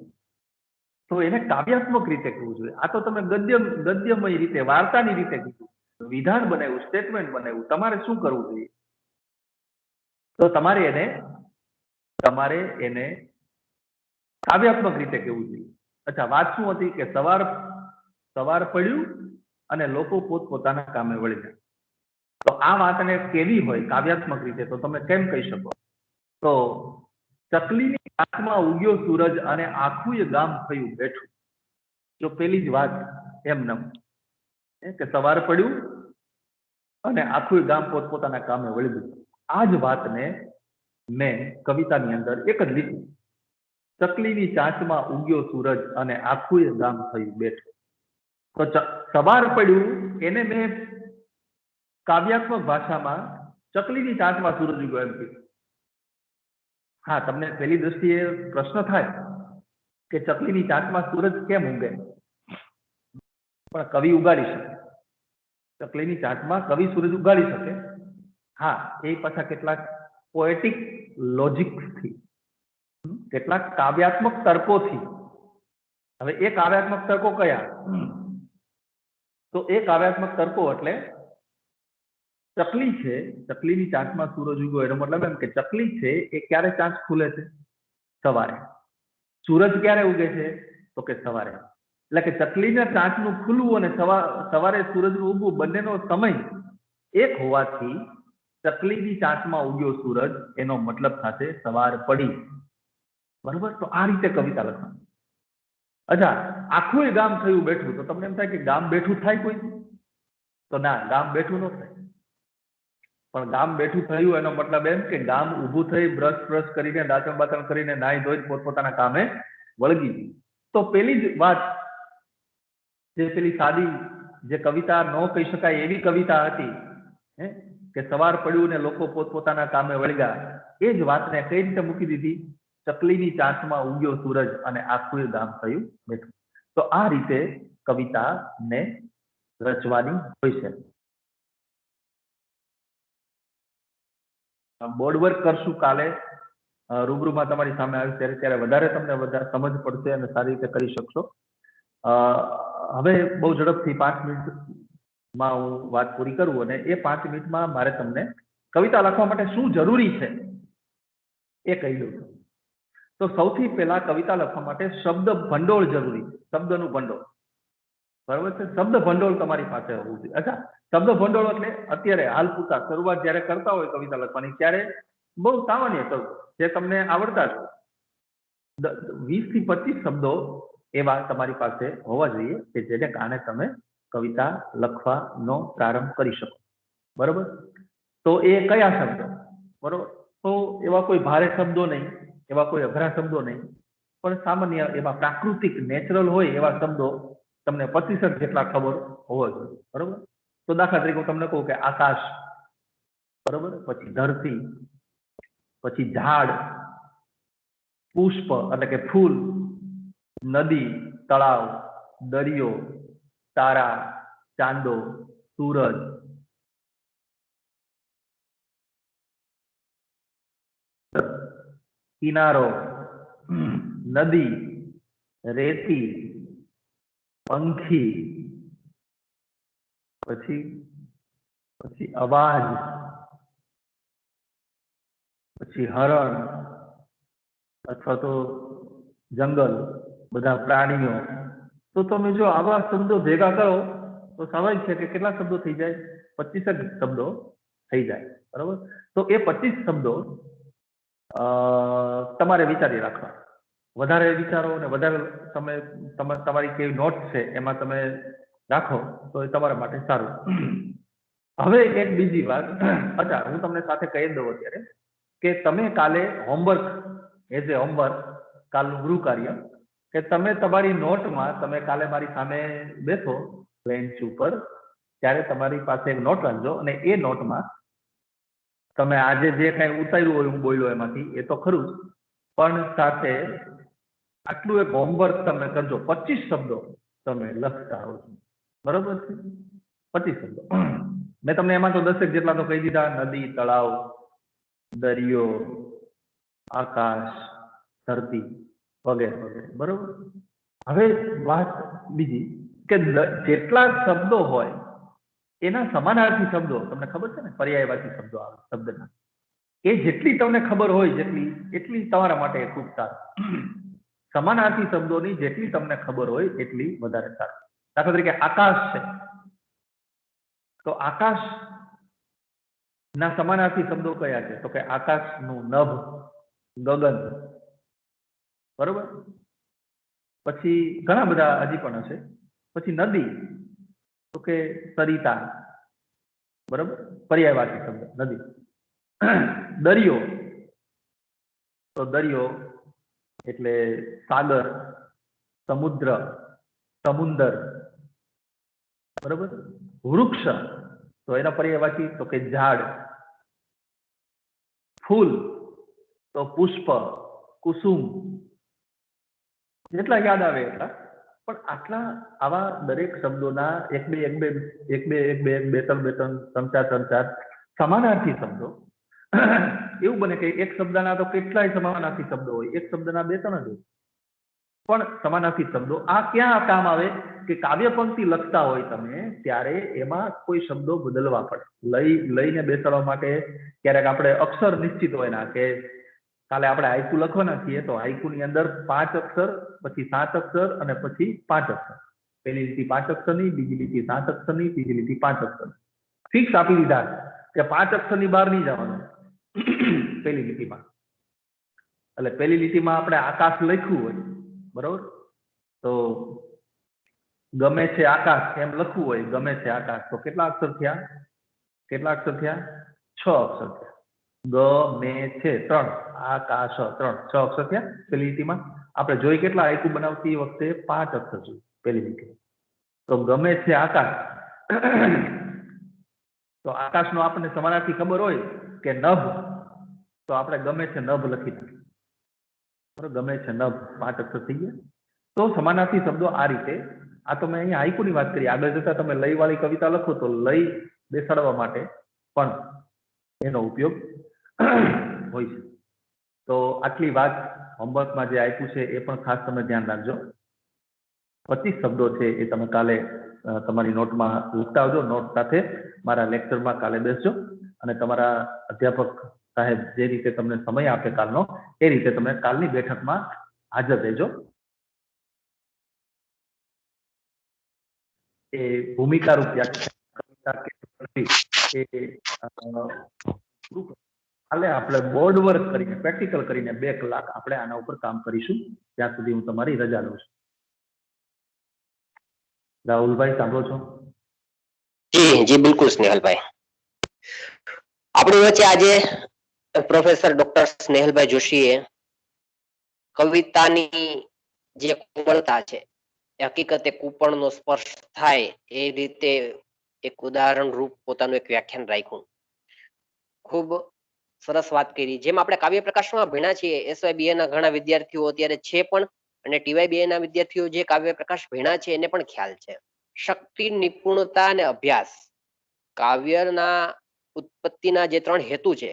તો એને કાવ્યાત્મક રીતે કહેવું જોઈએ. આ તો તમે ગદ્યમય રીતે, વાર્તાની રીતે કીધું, વિધાન બનાવ્યું, સ્ટેટમેન્ટ બનાવ્યું. તમારે શું કરવું જોઈએ? તો તમારે એને કાવ્યાત્મક રીતે કહેવું જોઈએ. અચ્છા, વાત શું હતી કે સવાર પડ્યું અને લોકો પોતપોતાના કામે વળી જાય. તો આ વાતને કેવી હોય કાવ્યાત્મક રીતે, તો તમે કેમ કહી શકો? તો ચકલીની આંખમાં ઉગ્યો સૂરજ અને આખું ગામ થયું બેઠું. જો પેલી જ વાત એમનેમ કે સવાર પડ્યું અને આખું ગામ પોતપોતાના કામે વળી ગયું, આ જ વાતને મેં કવિતાની અંદર એક જ લીધું, ચકલીની ચાંચમાં ઉગ્યો સૂરજ અને આખું ગામ થયું બેઠું. તો સવાર પડ્યું એને મેં કાવ્યાત્મક ભાષામાં ચકલીની ચાંચમાં સૂરજ ઉગ્યો એમ કીધું. હા, તમને પહેલી દ્રષ્ટિએ પ્રશ્ન થાય કે ચકલીની ચાંચમાં સૂરજ કેમ ઉગે? પણ કવિ ઉગાડી શકે. ચકલીની ચાંચમાં કવિ સૂરજ ઉગાડી શકે. હા, એ પાછા કેટલાક પોએટિક લોજિકથી, કેટલાક કાવ્યાત્મક તર્કોથી. હવે એ કાવ્યાત્મક તર્કો કયા? તો એ કાવ્યાત્મક તર્કો એટલે ચકલી છે, ચકલીની ચાંચમાં સૂરજ ઉગ્યો એનો મતલબ એમ કે ચકલી છે એ ક્યારે ચાંચ ખુલે છે? સવારે. સૂરજ ક્યારે ઉગે છે? તો કે સવારે. એટલે કે ચકલીના ચાંચનું ખુલવું અને સવારે સૂરજનું ઉગવું બંનેનો સમય એક હોવાથી ચકલીની ચાંચમાં ઉગ્યો સૂરજ એનો મતલબ થશે સવાર પડી. બરોબર? તો આ રીતે કવિતા લખવાની. અચ્છા, આખું ગામ થયું બેઠું, તો તમને એમ થાય કે ગામ બેઠું થાય કોઈ? તો ના, ગામ બેઠું ન થાય. પણ ગામ બેઠું થયું એનો મતલબ એમ કે ગામ ઊભું થઈ બ્રશ કરીને દાંતણ બાતણ કરીને નાહી ધોઈ પોતપોતાના કામે વળગી ગયું. તો પેલી જ વાત, જે પેલી સાદી, જે કવિતા ન કહી શકાય એવી કવિતા હતી, કે સવાર પડ્યું ને લોકો પોતપોતાના કામે વળગ્યા, એ જ વાતને કઈ રીતે મૂકી દીધી? ચકલીની ચાંચમાં ઉગ્યો સૂરજ અને આખું ગામ થયું બેઠું. તો આ રીતે કવિતાને રચવાની હોય છે. બોર્ડ વર્ક કરશું કાલે, રૂબરૂમાં તમારી સામે આવે ત્યારે વધારે તમને વધારે સમજ પડશે અને સારી રીતે કરી શકશો. હવે બહુ ઝડપથી 5 મિનિટમાં હું વાત પૂરી કરું અને એ 5 મિનિટમાં મારે તમને કવિતા લખવા માટે શું જરૂરી છે એ કહી દઉં. તો સૌથી પહેલા કવિતા લખવા માટે શબ્દ ભંડોળ જરૂરી છે. શબ્દનું ભંડોળ, બરાબર છે? શબ્દ ભંડોળ તમારી પાસે હોવું જોઈએ. અચ્છા, શબ્દ ભંડોળ એટલે અત્યારે હાલ પૂરતા શરૂઆત જયારે કરતા હોય કવિતા લખવાની ત્યારે બહુ સામાન્ય શબ્દ જે તમને આવડતા જ 20 થી 25 શબ્દો એવા તમારી પાસે હોવા જોઈએ કે જેને કારણે તમે કવિતા લખવાનો પ્રારંભ કરી શકો. બરોબર? તો એ કયા શબ્દો? બરોબર? તો એવા કોઈ ભારે શબ્દો નહીં, એવા કોઈ અઘરા શબ્દો નહીં, પણ સામાન્ય એવા પ્રાકૃતિક નેચરલ હોય એવા શબ્દો તમને 25 જેટલા ખબર હોવા જોઈએ. બરોબર? તો દાખલા તરીકે હું તમને કહું કે આકાશ, બરોબર, પછી ધરતી, પછી ઝાડ, પુષ્પ એટલે કે ફૂલ, નદી, તળાવ, દરિયો, તારા, ચાંદો, સૂરજ, કિનારો, નદી, રેતી, પંખી, પછી અવાજ, પછી હરણ અથવા તો જંગલ, બધા પ્રાણીઓ. તો તમે જો આવા શબ્દો ભેગા કરો તો સ્વાભાવિક છે કે કેટલા શબ્દો થઈ જાય? 25 શબ્દો થઈ જાય. બરોબર? તો એ 25 શબ્દો તમારે વિચારી રાખવા. વધારે વિચારો અને વધારે સમય તમારી કેવી નોટ છે એમાં તમે રાખો તો એ તમારા માટે સારું. હવે એક બીજી વાત, અચ્છા, હું તમને સાથે કહી દઉં અત્યારે કે તમે કાલે હોમવર્ક, એઝ એ હોમવર્ક, કાલનું ગૃહ કાર્ય, કે તમે તમારી નોટમાં, તમે કાલે મારી સામે બેસો બેન્ચ ઉપર, ત્યારે તમારી પાસે એક નોટ રાખજો અને એ નોટમાં તમે આજે જે કાંઈ ઉતાર્યું હોય, હું બોલ્યો એમાંથી, એ તો ખરું જ, પણ સાથે આટલું એક હોમવર્ક તમે કરજો. 25 શબ્દો તમે લખતા આવજો. બરોબર છે? 25 શબ્દો. મેં તમને એમાં તો 10 જેટલા તો કહી દીધા: નદી, તળાવ, દરિયો, આકાશ, ધરતી વગેરે વગેરે. બરોબર? હવે વાત બીજી કે જેટલા શબ્દો હોય એના સમાનાર્થી શબ્દો તમને ખબર છે ને, પર્યાયવાચી શબ્દો આવે શબ્દના, એ જેટલી તમને ખબર હોય એટલી તમારા માટે ખૂબ સારું. સમાનાર્થી શબ્દોની જેટલી તમને ખબર હોય એટલી વધારે સારું. દાખલા તરીકે આકાશ છે, તો આકાશ ના સમાનાર્થી શબ્દો કયા છે? તો કે આકાશનું નભ, ગગન. બરોબર? પછી ઘણા બધા હજી પણ હશે. પછી નદી, તો કે સરિતા. બરોબર? પર્યાયવાચી શબ્દ નદી. દરિયો, તો દરિયો એટલે સાગર, સમુદ્ર, સમુંદર. બરોબર? વૃક્ષ, તો એના પર્યાયવાચી તો કે ઝાડ. ફૂલ, તો પુષ્પ, કુસુમ. જેટલા યાદ આવે એટલા. પણ આટલા આવા દરેક શબ્દોના એક બે ત્રણ ચાર સમાનાર્થી શબ્દો. એવું બને કે એક શબ્દના તો કેટલાય સમાનાર્થી શબ્દો હોય, એક શબ્દના 2-3 જ હોય. પણ સમાનાર્થી શબ્દો આ ક્યાં કામ આવે? કે કાવ્ય પંક્તિ લખતા હોય તમે ત્યારે એમાં કોઈ શબ્દો બદલવા પડે. લઈને બેસાડવા માટે ક્યારેક આપણે અક્ષર નિશ્ચિત હોય ના કે કાલે આપણે હાઈકુ લખવાના છીએ તો હાઈકુની અંદર 5 અક્ષર, પછી 7 અક્ષર અને પછી 5 અક્ષર. પહેલી લીટી 5 અક્ષરની, બીજી લીટી 7 અક્ષરની, ત્રીજી લીટી 5 અક્ષર. ફિક્સ આપી દીધા કે 5 અક્ષરની બહાર નહીં જવાનું પહેલી લીટીમાં. એટલે પહેલી લીટીમાં આપણે આકાશ લખ્યું હોય, બરોબર, તો ગમે છે આકાશ એમ લખવું હોય, ગમે છે આકાશ, તો કેટલા અક્ષર થયા? 6 અક્ષર થયા. ગમે છે 3, આકાશ 3, 6 અક્ષર થયા પહેલી લીટીમાં. આપણે જોઈ કેટલા હાઈકુ બનાવતી વખતે 5 અક્ષર જોઈ પહેલી લીટી. તો ગમે છે આકાશ, તો આકાશનો આપણને સમાનાર્થી ખબર હોય કે નભ, તો આપણે ગમે છે નભ લખી નાખીએ. બરોબર, ગમે છે નભ 5 અક્ષર થઈ ગયા. તો સમાનાર્થી શબ્દો આ રીતે. આ તો મેં અહીંયા હાઈકુની વાત કરી. આગળ જતા તમે લય વાળી કવિતા લખો તો લય બેસાડવા માટે પણ એનો ઉપયોગ હોય છે. તો આટલી વાત હોમવર્કમાં જે આપ્યું છે એ પણ ખાસ તમે ધ્યાન રાખજો. 25 શબ્દો છે એ તમે કાલે તમારી નોટમાં લખતા આવજો. નોટ સાથે મારા લેક્ચરમાં કાલે બેસજો અને તમારા અધ્યાપક સાહેબ જે રીતે તમને સમય આપે કાલનો, એ રીતે તમે કાલની બેઠકમાં હાજર રહેજો. એ ભૂમિકા રૂપ કાલે આપણે બોર્ડ વર્ક કરીને, પ્રેક્ટિકલ કરીને 2 કલાક આપણે આના ઉપર કામ કરીશું. ત્યાં સુધી હું તમારી રજા લઉં છું. રાહુલભાઈ સાંભળો છો? જી જી બિલકુલ સ્નેહલભાઈ. આપણી વચ્ચે આજે પ્રોફેસર ડોક્ટર સ્નેહલભાઈ જોશીએ કવિતાની જે કોમળતા છે, હકીકતે કૂપણનો સ્પર્શ થાય એ રીતે એક ઉદાહરણ રૂપ પોતાનું એક વ્યાખ્યાન રાખ્યું. ખૂબ સરસ વાત કરી. જેમ આપણે કાવ્ય પ્રકાશમાં ભણ્યા છીએ, SYBA ના ઘણા વિદ્યાર્થીઓ અત્યારે છે પણ, અને TYBA ના વિદ્યાર્થીઓ જે કાવ્ય પ્રકાશ ભણ્યા છે એને પણ ખ્યાલ છે. શક્તિ, નિપુણતા અને અભ્યાસ, કાવ્યના ઉત્પત્તિના જે 3 હેતુ છે,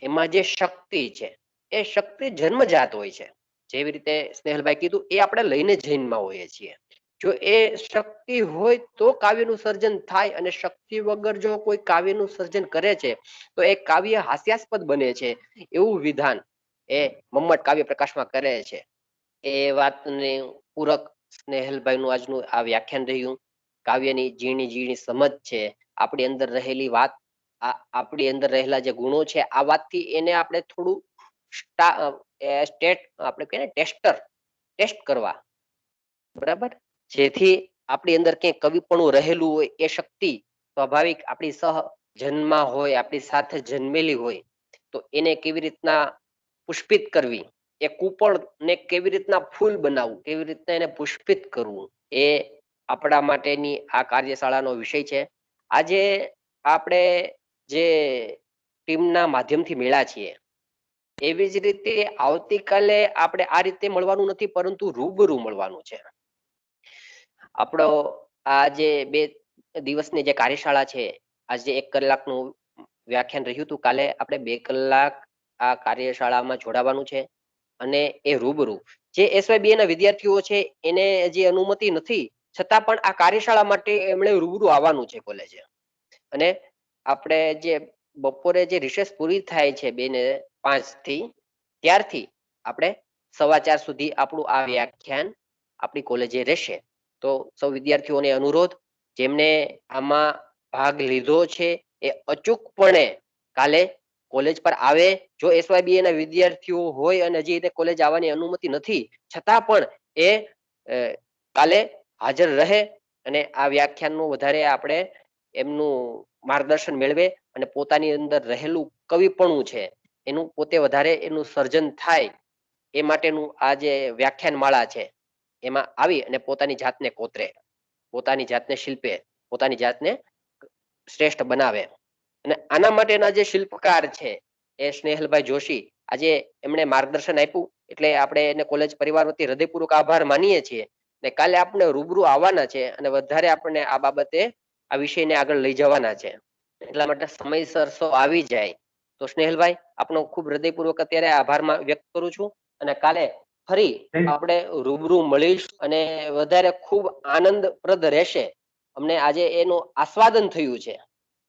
એમાં જે શક્તિ છે એ શક્તિ જન્મજાત હોય છે. જેવી રીતે સ્નેહલભાઈ કીધું, એ આપણે લઈને જન્મમાં હોઈએ છીએ. જો એ શક્તિ હોય તો કાવ્યનું સર્જન થાય, અને શક્તિ વગર જો કોઈ કાવ્યનું સર્જન કરે છે તો એ કાવ્ય હાસ્યાસ્પદ બને છે. એવું વિધાન એ મમ્મટ કાવ્ય પ્રકાશમાં કરે છે. એ વાતને પૂરક સ્નેહલભાઈનું આજનું આ વ્યાખ્યાન રહ્યું. કાવ્યની ઝીણી ઝીણી સમજ છે, આપણી અંદર રહેલી વાત, આપણી અંદર રહેલા જે ગુણો છે, આ વાતથી એને આપણે થોડું આપણે કહીએ ને ટેસ્ટ કરવા, બરાબર, જેથી આપણી અંદર ક્યાંય કવિપણું રહેલું હોય એ શક્તિ સ્વાભાવિક આપણી સહ જન્મમાં હોય, આપણી સાથે જન્મેલી હોય, તો એને કેવી રીતના પુષ્પિત કરવી, એ કૂપણને કેવી રીતના ફૂલ બનાવવું, કેવી રીતના એને પુષ્પિત કરવું, એ આપણા માટેની આ કાર્યશાળાનો વિષય છે. આજે આપણે જે ટીમના માધ્યમથી મળ્યા છીએ, એવી જ રીતે આવતીકાલે આપણે આ રીતે મળવાનું નથી, પરંતુ રૂબરૂ મળવાનું છે. આપણો આ જે 2 દિવસની જે કાર્યશાળા છે, આજે 1 કલાકનું વ્યાખ્યાન રહ્યું હતું. કાલે આપણે 2 કલાક આ કાર્યશાળામાં જોડાવાનું છે, અને એ રૂબરૂ જે SYBA ના વિદ્યાર્થીઓ છે એને હજી અનુમતિ નથી, છતાં પણ આ કાર્યશાળા માટે એમણે રૂબરૂ આવવાનું છે કોલેજે. અને આપણે જે બપોરે જે રિસેસ પૂરી થાય છે 2 ને 5 થી, ત્યારથી આપણે 4:15 સુધી આપણું આ વ્યાખ્યાન આપણી કોલેજે રહેશે. તો સૌ વિદ્યાર્થીઓને અનુરોધ, જેમને આમાં ભાગ લીધો છે એ અચૂકપણે કાલે કોલેજ પર આવે. જો SYBA ના વિદ્યાર્થીઓ હોય અને હજી એને કોલેજ આવવાની અનુમતિ નથી, છતાં પણ એ કાલે હાજર રહે અને આ વ્યાખ્યાનનું વધારે આપણે એમનું માર્ગદર્શન મેળવે, અને પોતાની અંદર રહેલું કવિપણું છે એનું પોતે વધારે એનું સર્જન થાય, એ માટેનું આ જે વ્યાખ્યાન માળા છે એમાં આવી અને પોતાની જાતને કોતરે, પોતાની જાતને શિલ્પે, પોતાની જાતને શ્રેષ્ઠ બનાવે. અને આના માટેના જે શિલ્પકાર છે એ સ્નેહલભાઈ જોશી, આજે એમણે માર્ગદર્શન આપ્યું, એટલે આપણે એને કોલેજ પરિવાર વતી હૃદયપૂર્વક આભાર માનીએ છીએ. ને કાલે આપણે રૂબરૂ આવવાના છે અને વધારે આપણને આ બાબતે આ વિષયને આગળ લઈ જવાના છે. એટલા માટે સમયસર સૌ આવી જાય. તો સ્નેહલભાઈ, આપનો ખૂબ હૃદયપૂર્વક અત્યારે આભાર વ્યક્ત કરું છું, અને કાલે ફરી આપણે રૂબરૂ મળીશ અને વધારે ખૂબ આનંદપ્રદ રહેશે. અમને આજે એનું આસ્વાદન થયું છે.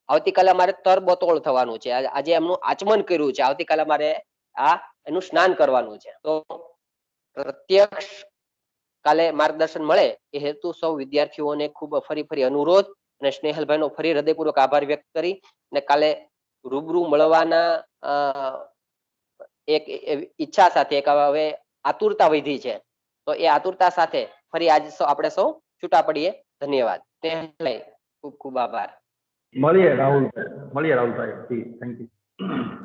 આવતીકાલે અમારે તરબતોળ થવાનું છે. આજે એમનું આચમન કર્યું છે. આવતીકાલે અમારે આ એનું સ્નાન કરવાનું છે. તો પ્રત્યક્ષ કાલે માર્ગદર્શન મળે એ હેતુ સૌ વિદ્યાર્થીઓને ખૂબ ફરી અનુરોધ અને સ્નેહલભાઈનો ફરી હૃદયપૂર્વક આભાર વ્યક્ત કરી અને કાલે રૂબરૂ મળવાના એક ઈચ્છા સાથે એક હવે આતુરતા વધી છે. તો એ આતુરતા સાથે ફરી આજ આપણે સૌ છૂટા પડીએ. ધન્યવાદ. ખૂબ ખૂબ આભાર. મળીએ રાહુલભાઈ. જી થેન્ક યુ.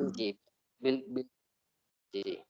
જી બિલકુલ જી.